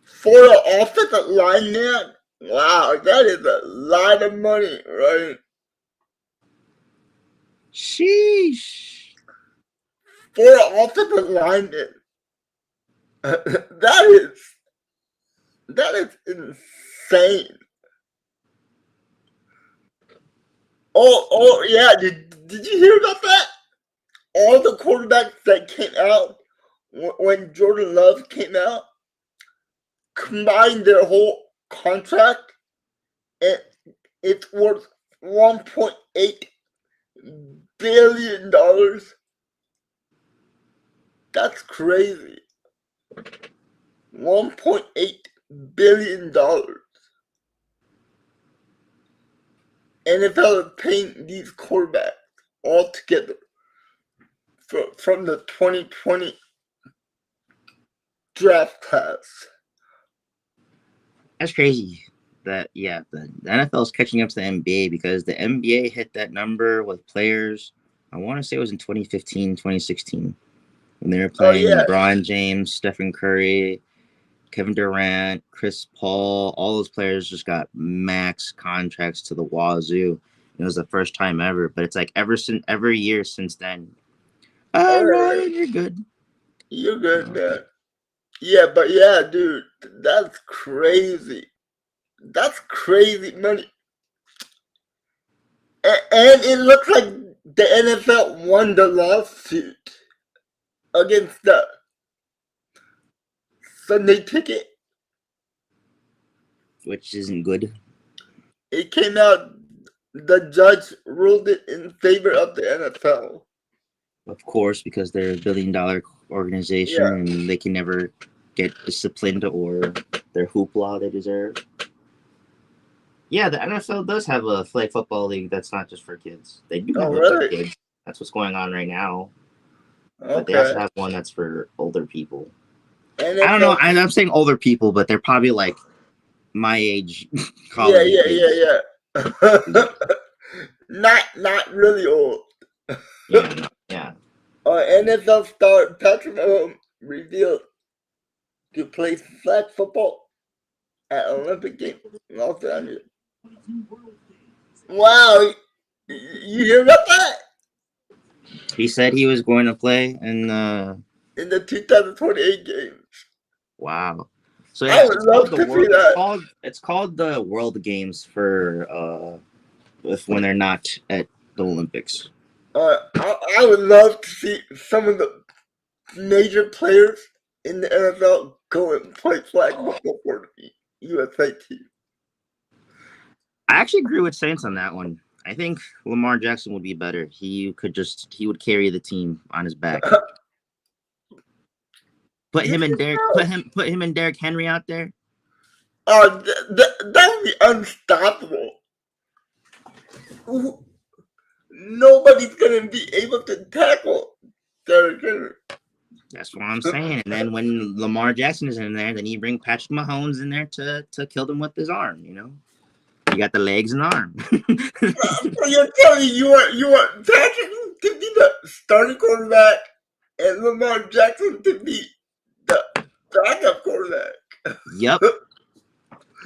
for an offensive lineman. Wow, that is a lot of money, right? Sheesh. For an offensive lineman. That is insane. Oh yeah, did you hear about that? All the quarterbacks that came out when Jordan Love came out combined their whole contract, and it's worth $1.8 billion. That's crazy. $1.8 billion. NFL is paying these quarterbacks all together from the 2020 draft class. That's crazy. The NFL is catching up to the NBA because the NBA hit that number with players. I want to say it was in 2015, 2016 when they were playing LeBron James, Stephen Curry, Kevin Durant, Chris Paul. All those players just got max contracts to the wazoo. It was the first time ever, but it's like every year since then. Ryan, you're good. You're good, man. Yeah, but yeah, dude, that's crazy. That's crazy money. And it looks like the NFL won the lawsuit against the Sunday Ticket. which isn't good. It came out, the judge ruled it in favor of the NFL. Of course, because they're a billion-dollar organization Yeah. and they can never get disciplined or their hoopla they deserve. Yeah, the NFL does have a flag football league that's not just for kids. They do have Oh, one for really? kids. That's what's going on right now. But they Okay. also have one that's for older people. NFL. I don't know. I'm saying older people, but they're probably like my age, college kids. Yeah. Not really old. Yeah. NFL star Patrick Mahomes revealed to play flag football at Olympic Games in Los Angeles. Wow, you hear about that? He said he was going to play in the 2028 games. Wow. So yeah, I would love to see that. It's called the World Games for when they're not at the Olympics. I would love to see some of the major players in the NFL go and play flag football for the USA team. I actually agree with Saints on that one. I think Lamar Jackson would be better. He would carry the team on his back. Put him and Derrick Henry out there. Oh, that would be unstoppable. Nobody's gonna be able to tackle Derrick Henry. That's what I'm saying. And then when Lamar Jackson is in there, then you bring Patrick Mahomes in there to kill them with his arm. You know, you got the legs and arm. So you're telling me you want Patrick to be the starting quarterback and Lamar Jackson to be the backup quarterback? Yep.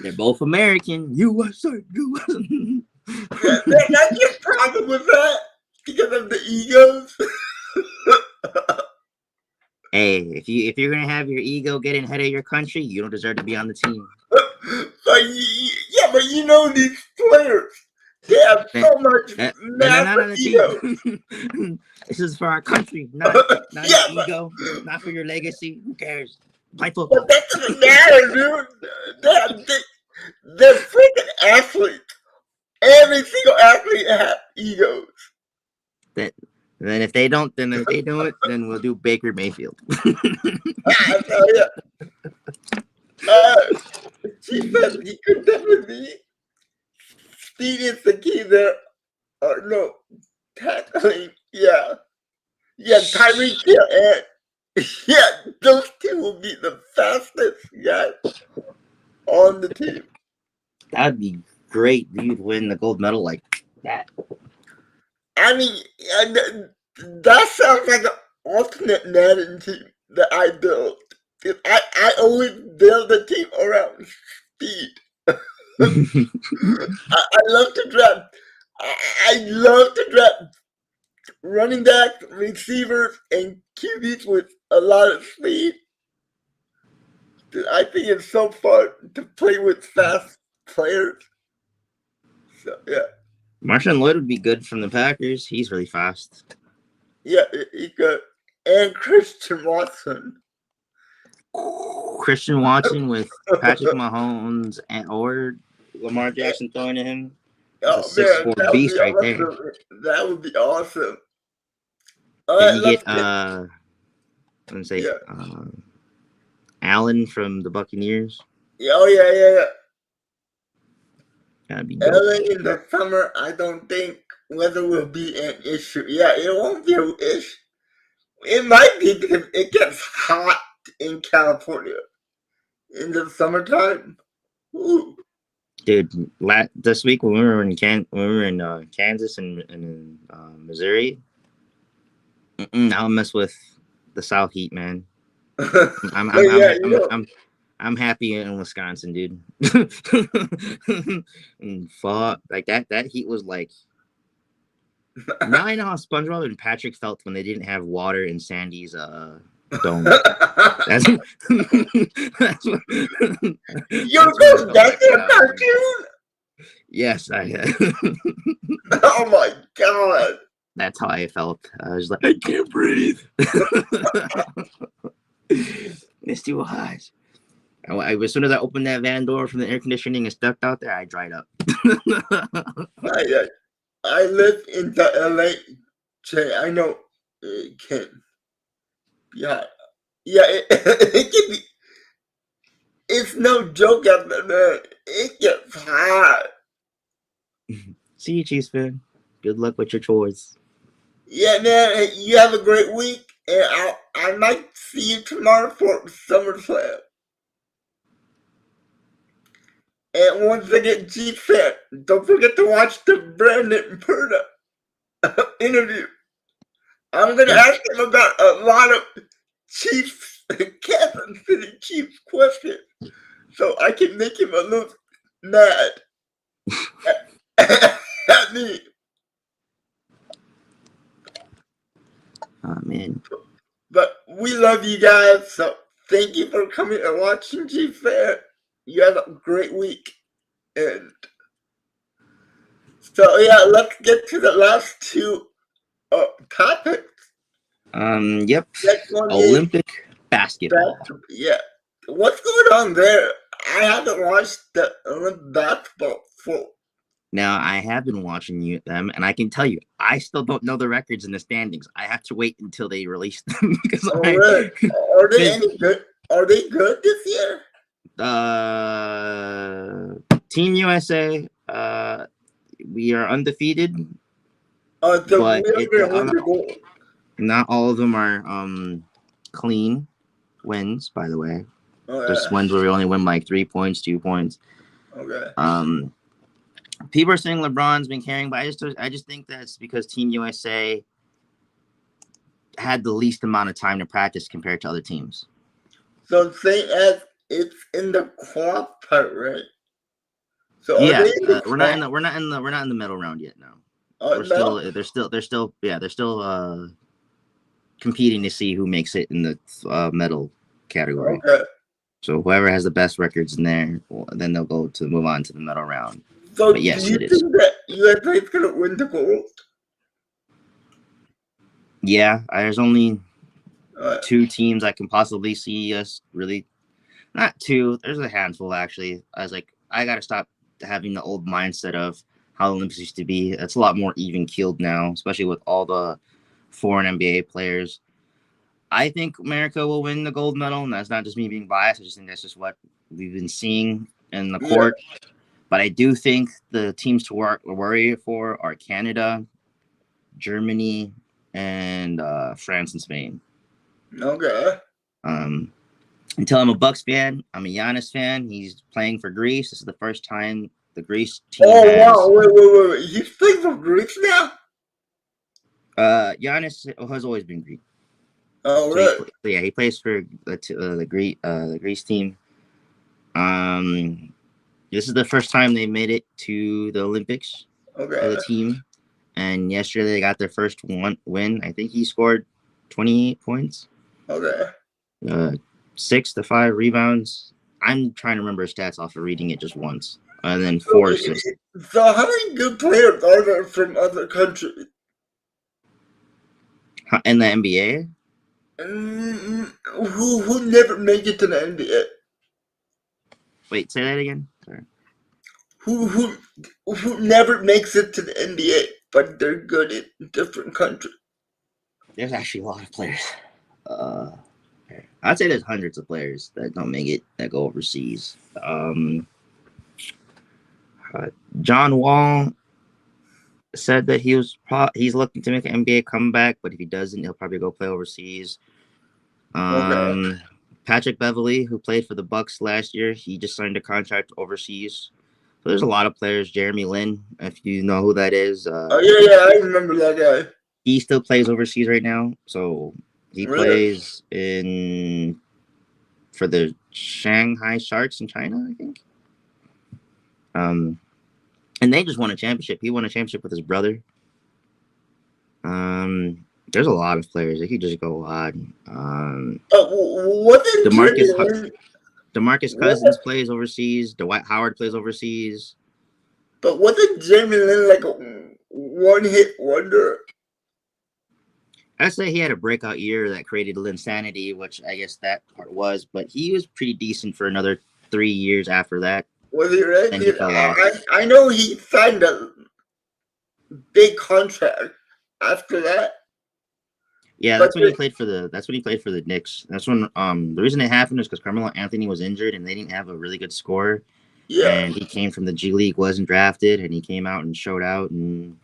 They're both American. USA. That's your problem with that because of the egos. Hey, if you're gonna have your ego getting ahead of your country, you don't deserve to be on the team. But you know these players, they have so much massive ego. This is for our country, not your ego, not for your legacy. Who cares? Play football. But that doesn't matter, dude. They're freaking athletes. Every single athlete has egos. Then if they don't, then if they do it, then we'll do Baker Mayfield. I tell you. She said he could definitely be. Speed is the key there. Or no, tackling. Yeah. Tyreek Hill and those two will be the fastest guys on the team. That'd be great. You'd win the gold medal like that. I mean, that sounds like an alternate Madden team that I built. I always build a team around speed. I love to draft. I love to draft running backs, receivers, and QBs with a lot of speed. I think it's so fun to play with fast players. So yeah. Marshawn Lloyd would be good from the Packers. He's really fast. Yeah, he could. And Christian Watson. Christian Watson with Patrick Mahomes or Lamar Jackson throwing to him. That's a 6'4" beast right there. That would be awesome. Then you get Allen from the Buccaneers. Yeah. That'd be dope. LA in the summer, I don't think weather will be an issue. Yeah, it won't be an issue. It might be because it gets hot in California in the summertime. Ooh. Dude, this week when we were in Kansas and Missouri, I don't mess with the South heat, man. I'm happy in Wisconsin, dude. And fuck, like that heat was like. Now I know how SpongeBob and Patrick felt when they didn't have water in Sandy's Don't. That's what, You're going back to a cartoon? Yes, I. Oh my god. That's how I felt. I was like, I can't breathe. It's too hot. As soon as I opened that van door from the air conditioning and stepped out there, I dried up. I live in the LA. I know it can. Yeah. Yeah, it can be. It's no joke out there. It gets hot. See you, Chiefs fan. Good luck with your chores. Yeah, man. You have a great week, and I might see you tomorrow for Summer Slam. And once again, Chiefs fan, don't forget to watch the Brandon Purda interview. I'm gonna ask him about a lot of Chiefs, Kansas City Chiefs questions, so I can make him a little mad at me. Oh man. But we love you guys, so thank you for coming and watching Chiefs fan. You have a great week, and so yeah, let's get to the last two topics. Yep. Olympic basketball. Yeah. What's going on there? I haven't watched the Olympic basketball for. Now, I have been watching them, and I can tell you, I still don't know the records in the standings. I have to wait until they release them. Because really? Are they any good? Are they good this year? Team USA, we are undefeated. But not all of them are clean wins, by the way. There's wins where we only win like 3 points, 2 points. Okay. People are saying LeBron's been carrying, but I just think that's because Team USA had the least amount of time to practice compared to other teams. So say as it's in the quad part, right? So yeah, we're not in the medal round yet. No, they're still competing to see who makes it in the medal category. Okay. So whoever has the best records in there, then they'll go to move on to the medal round. So but yes, do you think that USA is going to win the gold? Yeah, there's only 2 teams I can possibly see us really. Not 2. There's a handful actually. I was like, I gotta stop having the old mindset of how the Olympics used to be. It's a lot more even keeled now, especially with all the foreign NBA players. I think America will win the gold medal, and that's not just me being biased. I just think that's just what we've been seeing in the court. But I do think the teams to worry for are Canada, Germany, and France and Spain. Okay. Until I'm a Bucks fan, I'm a Giannis fan. He's playing for Greece. This is the first time the Greece team wow, wait. He's playing for Greece now? Giannis has always been Greek. Oh, really? He plays for the Greece team. This is the first time they made it to the Olympics for the team. And yesterday they got their first win. I think he scored 28 points. Okay. 6 to 5 rebounds. I'm trying to remember his stats off of reading it just once. And then 4 assists. So how many good players are there from other countries? In the NBA? Who never make it to the NBA? Wait, say that again? Sorry. Who never makes it to the NBA, but they're good in different countries? There's actually a lot of players. I'd say there's hundreds of players that don't make it, that go overseas. John Wall said that he's looking to make an NBA comeback, but if he doesn't, he'll probably go play overseas. Patrick Beverley, who played for the Bucks last year, he just signed a contract overseas. So there's a lot of players. Jeremy Lin, if you know who that is. I remember that guy. He still plays overseas right now, so he plays for the Shanghai Sharks in China, I think. And they just won a championship. He won a championship with his brother. There's a lot of players. They could just go on. What did DeMarcus Cousins plays overseas. Dwight Howard plays overseas. But wasn't Jamie Lin like a one-hit wonder? I'd say he had a breakout year that created Linsanity, which I guess that part was. But he was pretty decent for another 3 years after that. Was he right? Then he fell off. I know he signed a big contract after that. Yeah, that's when he played for the Knicks. That's when the reason it happened is because Carmelo Anthony was injured and they didn't have a really good scorer. Yeah. And he came from the G League, wasn't drafted, and he came out and showed out, and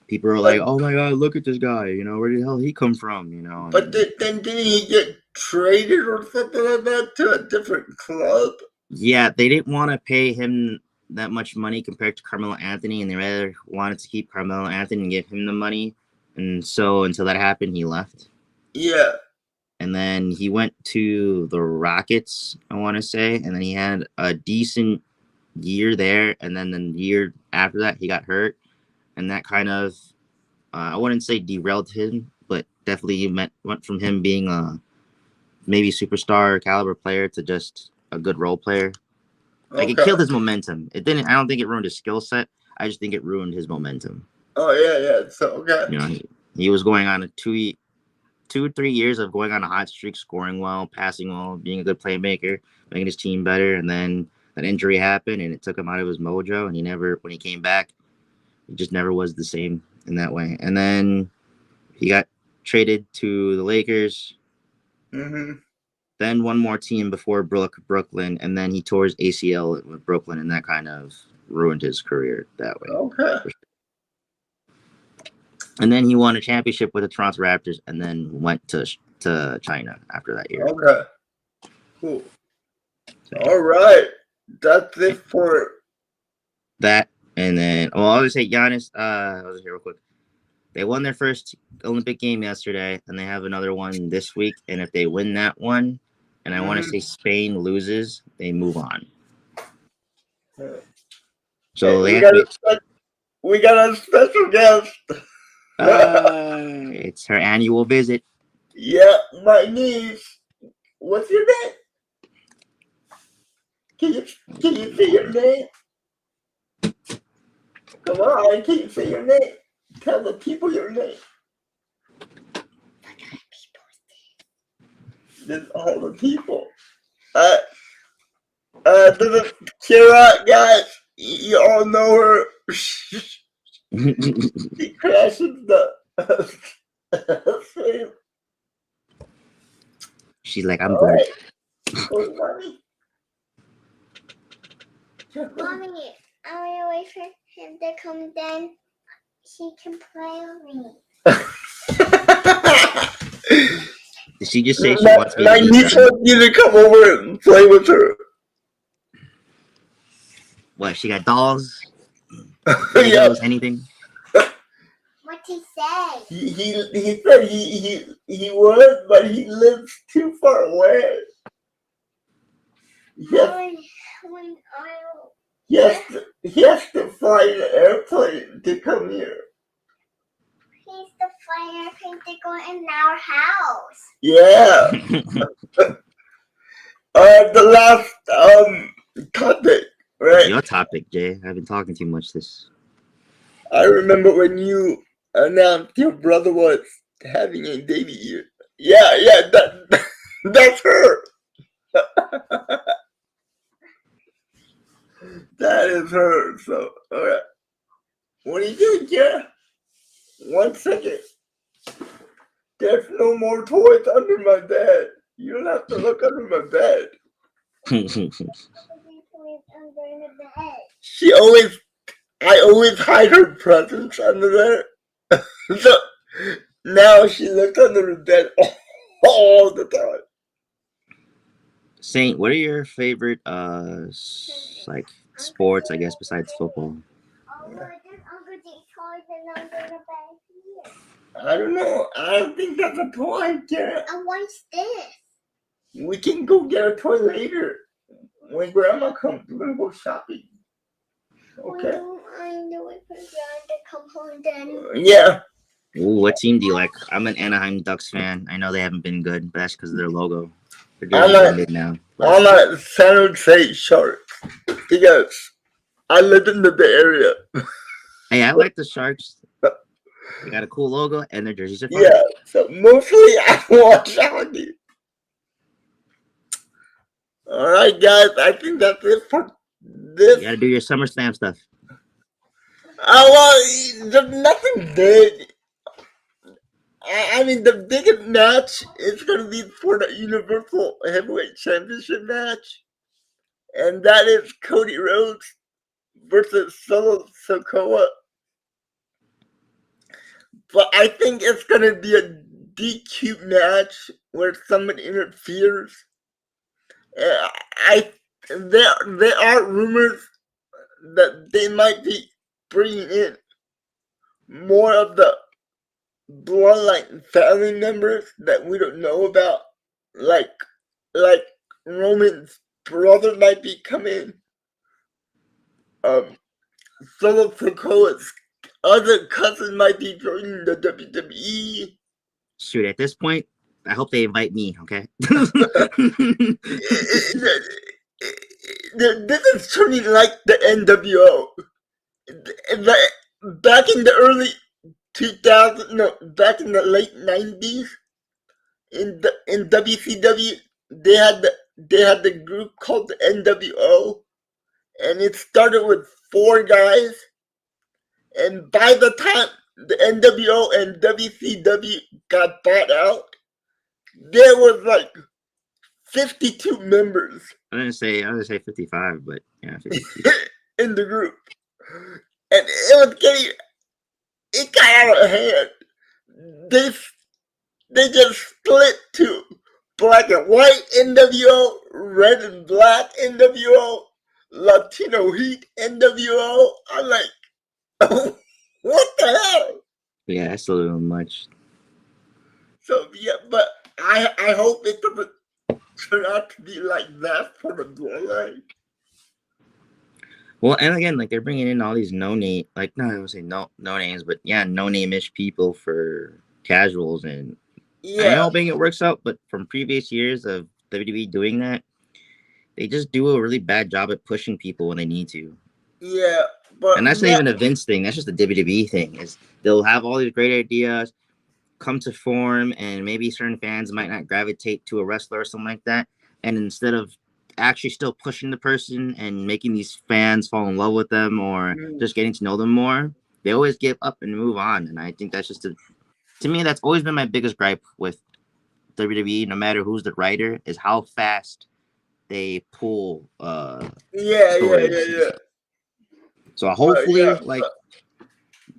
people were like, "Oh my God, look at this guy! You know, where the hell he come from? You know." But then didn't he get traded or something like that to a different club? Yeah, they didn't want to pay him that much money compared to Carmelo Anthony, and they rather wanted to keep Carmelo Anthony and give him the money. And so until that happened, he left. Yeah. And then he went to the Rockets, I want to say, and then he had a decent year there. And then the year after that, he got hurt, and that kind of, I wouldn't say derailed him, but definitely went from him being a maybe superstar caliber player to just a good role player. Like it killed his momentum. It didn't. I don't think it ruined his skill set. I just think it ruined his momentum. Oh yeah. So okay. You know, he was going on a 2 or 3 years of going on a hot streak, scoring well, passing well, being a good playmaker, making his team better, and then that injury happened and it took him out of his mojo. And when he came back, he just never was the same in that way. And then he got traded to the Lakers. Mm-hmm. Then one more team before Brooklyn, and then he tore his ACL with Brooklyn, and that kind of ruined his career that way. Okay. And then he won a championship with the Toronto Raptors, and then went to China after that year. Okay. Cool. So, all right. That's it for that. And then, I'll just say Giannis. I'll just here real quick. They won their first Olympic game yesterday, and they have another one this week. And if they win that one, and I want to say Spain loses, they move on. So we got a special guest. It's her annual visit. Yeah, my niece. What's your name? Can you say your name? Come on, can you say your name? Tell the people your name. There's all the people. Kira, guys, you all know her. She crashes the frame. She's like, I'm bored. Right. Mommy, I want to wait for him to come, then she can play with me. Did she just say she wants me to niece wants you to come over and play with her. What, she got dolls? Legos, anything? What'd he say? He said he would, but he lives too far away. He has to fly an airplane to come here. He's the fly airplane to go in our house. Yeah. The last topic, right? Your topic, Jay. I've been talking too much this. I remember when you announced your brother was having a baby. Yeah, that's her. That is her. So, all right. What are you doing, Kara? 1 second. There's no more toys under my bed. You don't have to look under my bed. I always hide her presents under there. So now she looks under the bed all the time. Saint, what are your favorite like sports, I guess, besides football? I don't know. I don't think that's a toy, Kara. And what's this? We can go get a toy later. When Grandma comes, we're gonna go shopping. Okay. I know it for Grandma to come home then. Yeah. Ooh, what team do you like? I'm an Anaheim Ducks fan. I know they haven't been good, but that's because of their logo. They're doing really good now. I like San Jose Sharks because I live in the Bay Area. Hey, I like the Sharks. They got a cool logo, and their jerseys are fun. Yeah, so mostly I watch hockey. All right, guys, I think that's it for this. You gotta do your Summer Slam stuff. Well, there's nothing big. I mean, the biggest match is going to be for the Universal Heavyweight Championship match, and that is Cody Rhodes versus Solo Sikoa. But I think it's going to be a DQ match where someone interferes. There are rumors that they might be bringing in more of the Bloodline family members that we don't know about, like Roman's brother might be coming. Solo Sikoa's other cousin might be joining the WWE. Shoot, at this point, I hope they invite me, okay? This is turning like the NWO. Back in the early 2000, no, back in the late 90s, in WCW, they had the group called the NWO, and it started with 4 guys. And by the time the NWO and WCW got bought out, there was like 52 members. I was gonna say 55, but yeah, 52. In the group, and it got out of hand. They just split to black and white NWO, red and black NWO, Latino Heat NWO. I'm like, oh, what the hell? Yeah, that's a little much. So yeah, but I hope it doesn't turn out to be like that for the Bloodline. Well, and again, like they're bringing in all these no-name, like no, I would say no names, but yeah, no-name-ish people for casuals, and yeah, I'm hoping it works out. But from previous years of WWE doing that, they just do a really bad job at pushing people when they need to. Yeah, but and that's not even a Vince thing. That's just a WWE thing. Is they'll have all these great ideas come to form, and maybe certain fans might not gravitate to a wrestler or something like that, and instead of actually still pushing the person and making these fans fall in love with them or just getting to know them more, they always give up and move on. And I think that's just to me, that's always been my biggest gripe with WWE, no matter who's the writer, is how fast they pull stories. So hopefully, like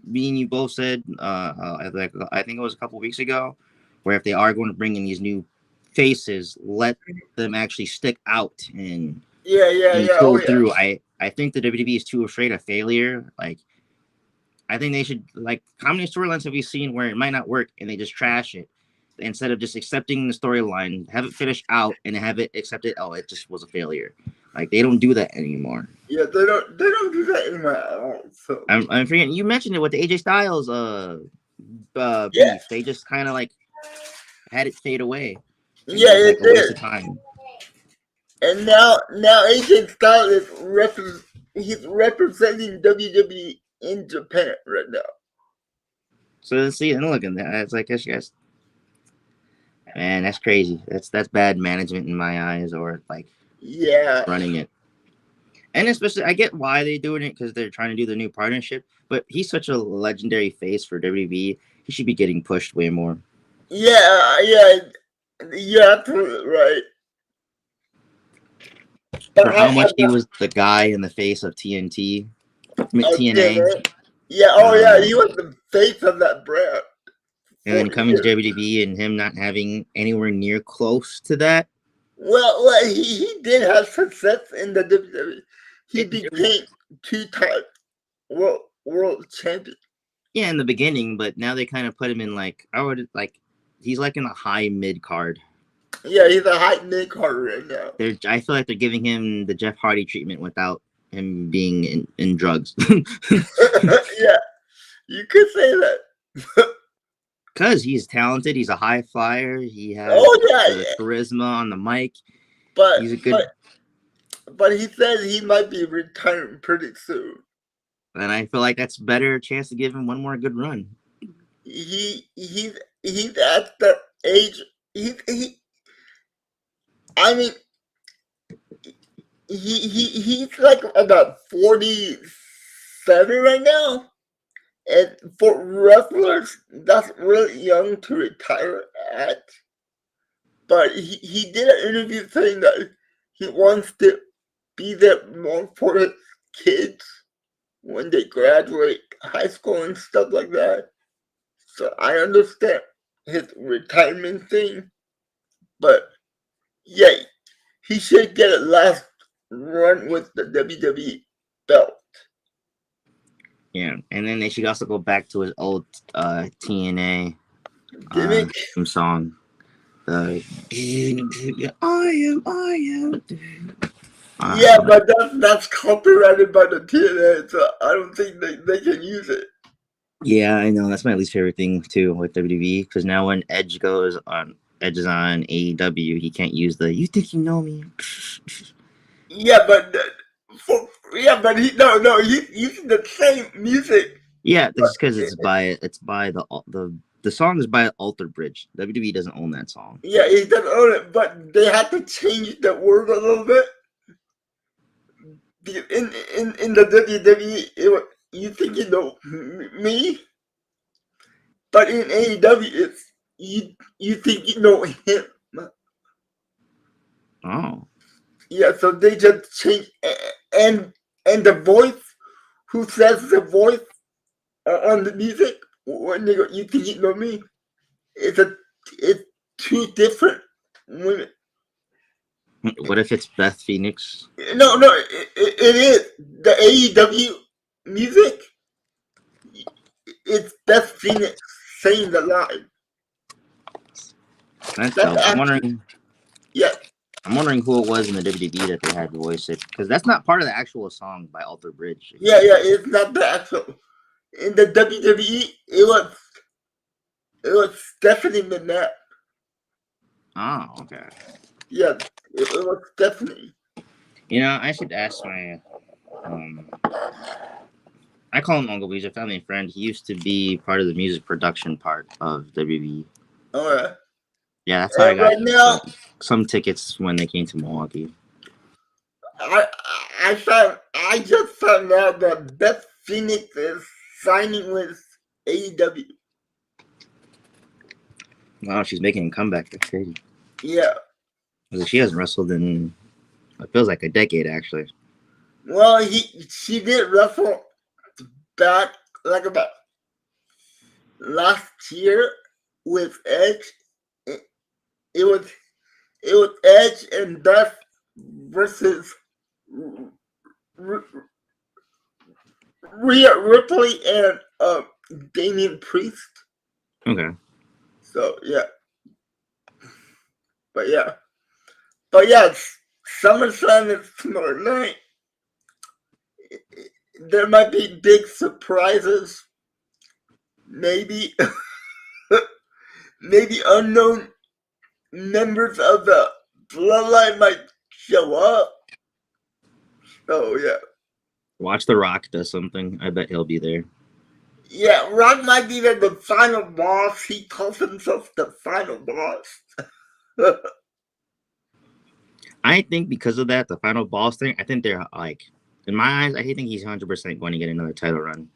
me and you both said, I think it was a couple weeks ago, where if they are going to bring in these new faces, let them actually stick out and pull through. I think the WWE is too afraid of failure. Like, I think they should, like, how many storylines have we seen where it might not work and they just trash it instead of just accepting the storyline, have it finish out and have it accepted? Oh, it just was a failure. Like, they don't do that anymore. Yeah, they don't do that anymore at all. So I'm forgetting. You mentioned it with the AJ Styles beef. They just kind of like had it fade away. It was like a waste of time. And now AJ Styles is he's representing WWE in Japan right now. So see, and look at that. It's like, yes, man, that's crazy. That's bad management in my eyes, or like running it. And especially, I get why they're doing it because they're trying to do the new partnership. But he's such a legendary face for WWE. He should be getting pushed way more. Yeah, you're absolutely right. For how much he was the guy in the face of TNT, TNA. Yeah, he was the face of that brand. And then coming to WWE and him not having anywhere near close to that. Well, he did have success in the WWE. He became 2-time world champion. Yeah, in the beginning, but now they kind of put him in he's like in a high mid card. Yeah, he's a high mid card right now. I feel like they're giving him the Jeff Hardy treatment without him being in drugs. Yeah, you could say that. Because he's talented. He's a high flyer. He has charisma on the mic. But he's a good. But he said he might be retiring pretty soon. And I feel like that's a better chance to give him one more good run. He's at the age. I mean, he's like about 47 right now. And for wrestlers, that's really young to retire at. But he did an interview saying that he wants to be there more for his kids when they graduate high school and stuff like that. So I understand his retirement thing. But yeah, he should get a last run with the WWE belt. Yeah, and then they should also go back to his old TNA song. I am. Yeah, but that's copyrighted by the TNA, so I don't think they can use it. Yeah, I know. That's my least favorite thing too with WWE, because now when Edge is on AEW, he can't use the "You think you know me." Yeah, but he's using the same music. Yeah, that's because it's by the song is by Alter Bridge. WWE doesn't own that song. Yeah, he doesn't own it, but they had to change the word a little bit. In the WWE, you think you know me, but in AEW, it's you think you know him. Oh. Yeah, so they just changed, and the voice, who says the voice on the music when they go, "You think you know me," it's two different women. What if it's Beth Phoenix? No, it is the AEW music. It's Beth Phoenix saying the line. I'm wondering. Yeah. I'm wondering who it was in the WWE that they had to voice it, because that's not part of the actual song by Alter Bridge. Yeah, it's not the actual. In the WWE, it was Stephanie McMahon. Oh, okay. Yeah, it was Stephanie. You know, I should ask my I call him Uncle. He's a family friend. He used to be part of the music production part of WWE. All right. Yeah, that's how I got some tickets when they came to Milwaukee. I just found out that Beth Phoenix is signing with AEW. Wow, she's making a comeback. That's crazy. Yeah. She hasn't wrestled in, it feels like a decade, actually. Well, she did wrestle back like about last year with Edge. It was Edge and Beth versus Rhea Ripley and Damian Priest. Okay. So yeah. But yeah, SummerSlam is tomorrow night. There might be big surprises. Maybe unknown members of the bloodline might show up. So yeah. Watch The Rock does something. I bet he'll be there. Yeah, Rock might be the final boss. He calls himself the final boss. I think because of that, the final boss thing, I think they're like, in my eyes, I think he's 100% going to get another title run.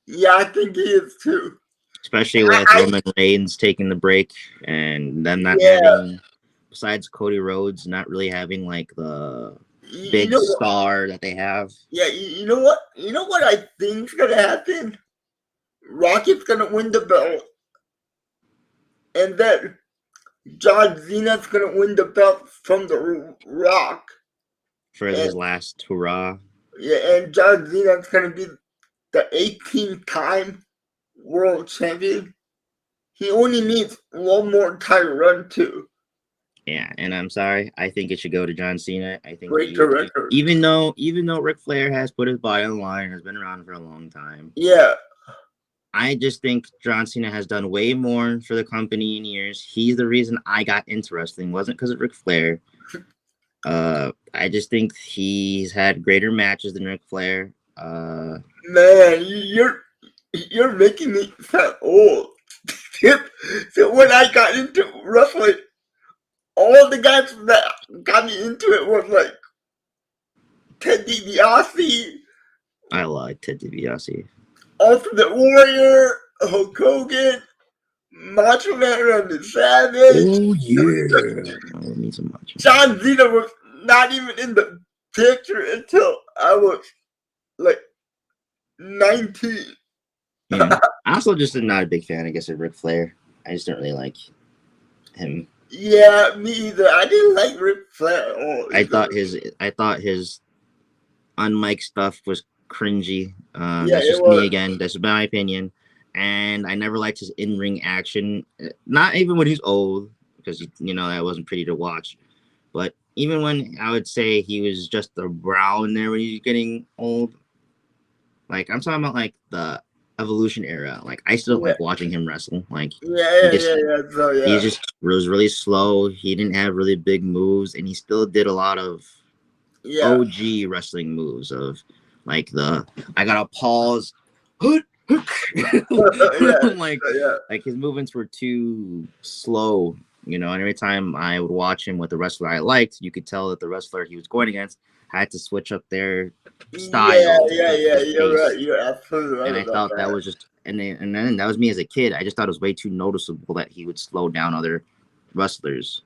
Yeah, I think he is too. Especially with Roman Reigns taking the break and them not having, besides Cody Rhodes, not really having like the big star that they have. Yeah, you know what? You know what I think's gonna happen? Rocket's gonna win the belt, and then John Cena's gonna win the belt from the Rock for his last hurrah. Yeah, and John Cena's gonna be the 18th time world champion. He only needs one more title run too. Yeah, and I'm sorry. I think it should go to John Cena. I think break the record. Even though Ric Flair has put his body on the line, has been around for a long time. Yeah. I just think John Cena has done way more for the company in years. He's the reason I got into wrestling. It wasn't because of Ric Flair. I just think he's had greater matches than Ric Flair. Man, you're making me sound old. So when I got into wrestling, all the guys that got me into it was like Ted DiBiase. I like Ted DiBiase. Ultimate Warrior, Hulk Hogan, Macho Man Randy Savage. Oh yeah, I need some Macho. John Cena was not even in the picture until I was like 19. Yeah, I also just am not a big fan, I guess, of Ric Flair. I just don't really like him. Yeah, me either. I didn't like Ric Flair at all. I thought his on mic stuff was cringy. That's just me again. That's my opinion. And I never liked his in-ring action. Not even when he's old, because that wasn't pretty to watch. But even when I would say he was just a brown there when he's getting old. Like I'm talking about like the Evolution era. Like I still like watching him wrestle. Like he just was really slow. He didn't have really big moves, and he still did a lot of OG wrestling moves of like I gotta pause. Like his movements were too slow, and every time I would watch him with the wrestler I liked, you could tell that the wrestler he was going against had to switch up their style. You're right. You're absolutely right. And I thought that was just, and then that was me as a kid. I just thought it was way too noticeable that he would slow down other wrestlers,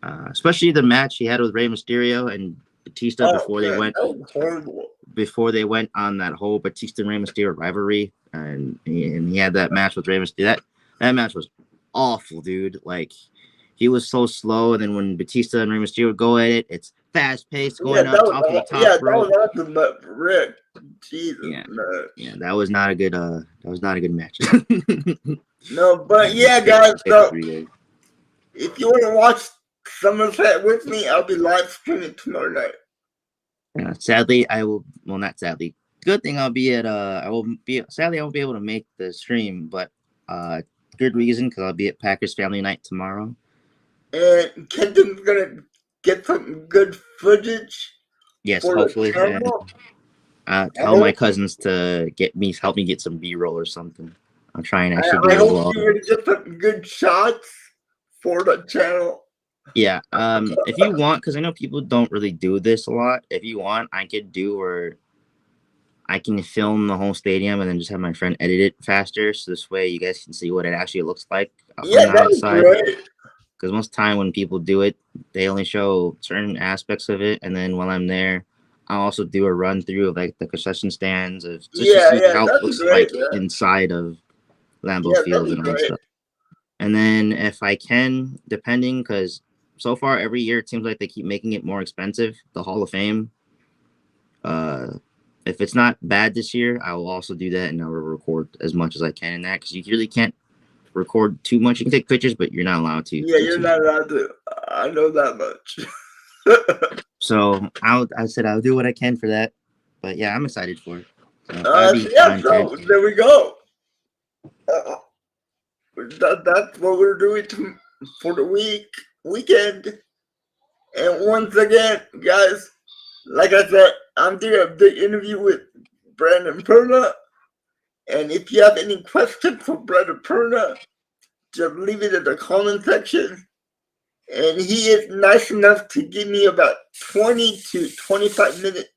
especially the match he had with Rey Mysterio and Batista before they went on that whole Batista and Rey Mysterio rivalry, and he had that match with Rey Mysterio. That match was awful, dude. Like he was so slow, and then when Batista and Rey Mysterio would go at it, it's fast paced, going up top of the top rope. That was awesome, Rick. Jesus, man. Yeah, that was not a good. That was not a good match. No, but yeah, guys. So if you want to watch SummerSlam with me, I'll be live streaming tomorrow night. Sadly, I will. Well, not sadly. Good thing I'll be at. Sadly, I won't be able to make the stream, but good reason because I'll be at Packers Family Night tomorrow. And Kenton's gonna get some good footage. Yes, hopefully. Tell my cousins to help me get some B-roll or something. I'm trying to actually I hope you're gonna get some good shots for the channel. Yeah. If you want, because I know people don't really do this a lot. If you want, I could do where I can film the whole stadium and then just have my friend edit it faster, so this way you guys can see what it actually looks like on the outside. Because most of the time when people do it, they only show certain aspects of it, and then while I'm there, I'll also do a run through of like the concession stands of just to see how it looks like inside of Lambeau Field and all that stuff. And then if I can, depending, because so far every year it seems like they keep making it more expensive, the Hall of Fame. If it's not bad this year, I will also do that, and I will record as much as I can in that, because you really can't record too much. You can take pictures, but you're not allowed to. Yeah, you're not allowed to. I know that much. So I said I'll do what I can for that. But yeah, I'm excited for it. So there we go. That's what we're doing for the weekend. And once again, guys, like I said, I'm doing a big interview with Brandon Perna. And if you have any questions for Brandon Perna, just leave it in the comment section. And he is nice enough to give me about 20 to 25 minutes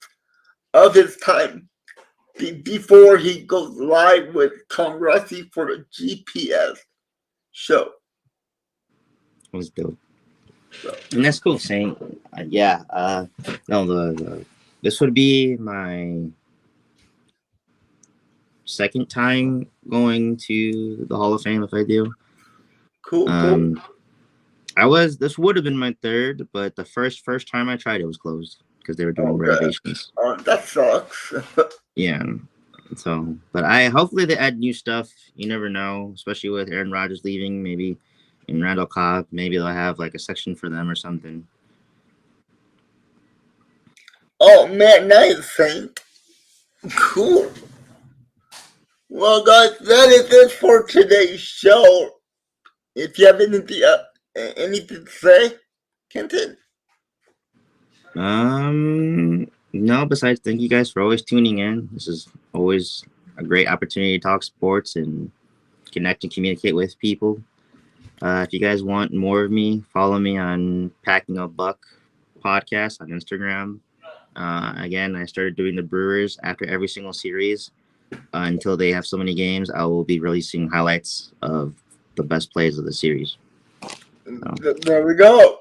of his time before he goes live with Tom Rossi for the GPS show. That was dope. And that's cool saying, this would be my second time going to the Hall of Fame if I do. Cool. This would have been my third, but the first time I tried it was closed because they were doing renovations. Oh, that sucks. Yeah. So, but hopefully they add new stuff. You never know, especially with Aaron Rodgers leaving, maybe in Randall Cobb, maybe they'll have like a section for them or something. Oh man, now you're saying cool. Well, guys, that is it for today's show. If you have anything to say, continue. No, besides thank you guys for always tuning in. This is always a great opportunity to talk sports and connect and communicate with people. If you guys want more of me, follow me on Packing a Buck podcast on Instagram. Again, I started doing the Brewers after every single series. Until they have so many games, I will be releasing highlights of the best plays of the series. There we go.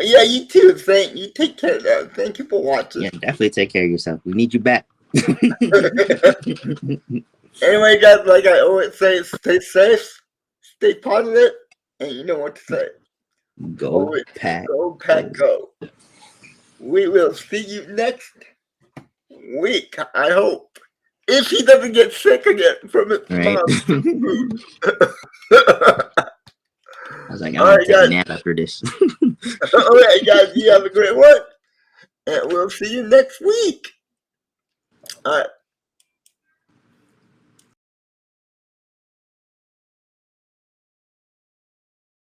Yeah, you too. You take care of that. Thank you for watching. Yeah, definitely take care of yourself. We need you back. Anyway, guys, like I always say, stay safe, stay positive, and you know what to say. Go Pack. Go Pack, go. We will see you next week, I hope. If he doesn't get sick again from his mom's food. I was like, I'm going to take a nap after this. All right, guys, you have a great one. And we'll see you next week. All right.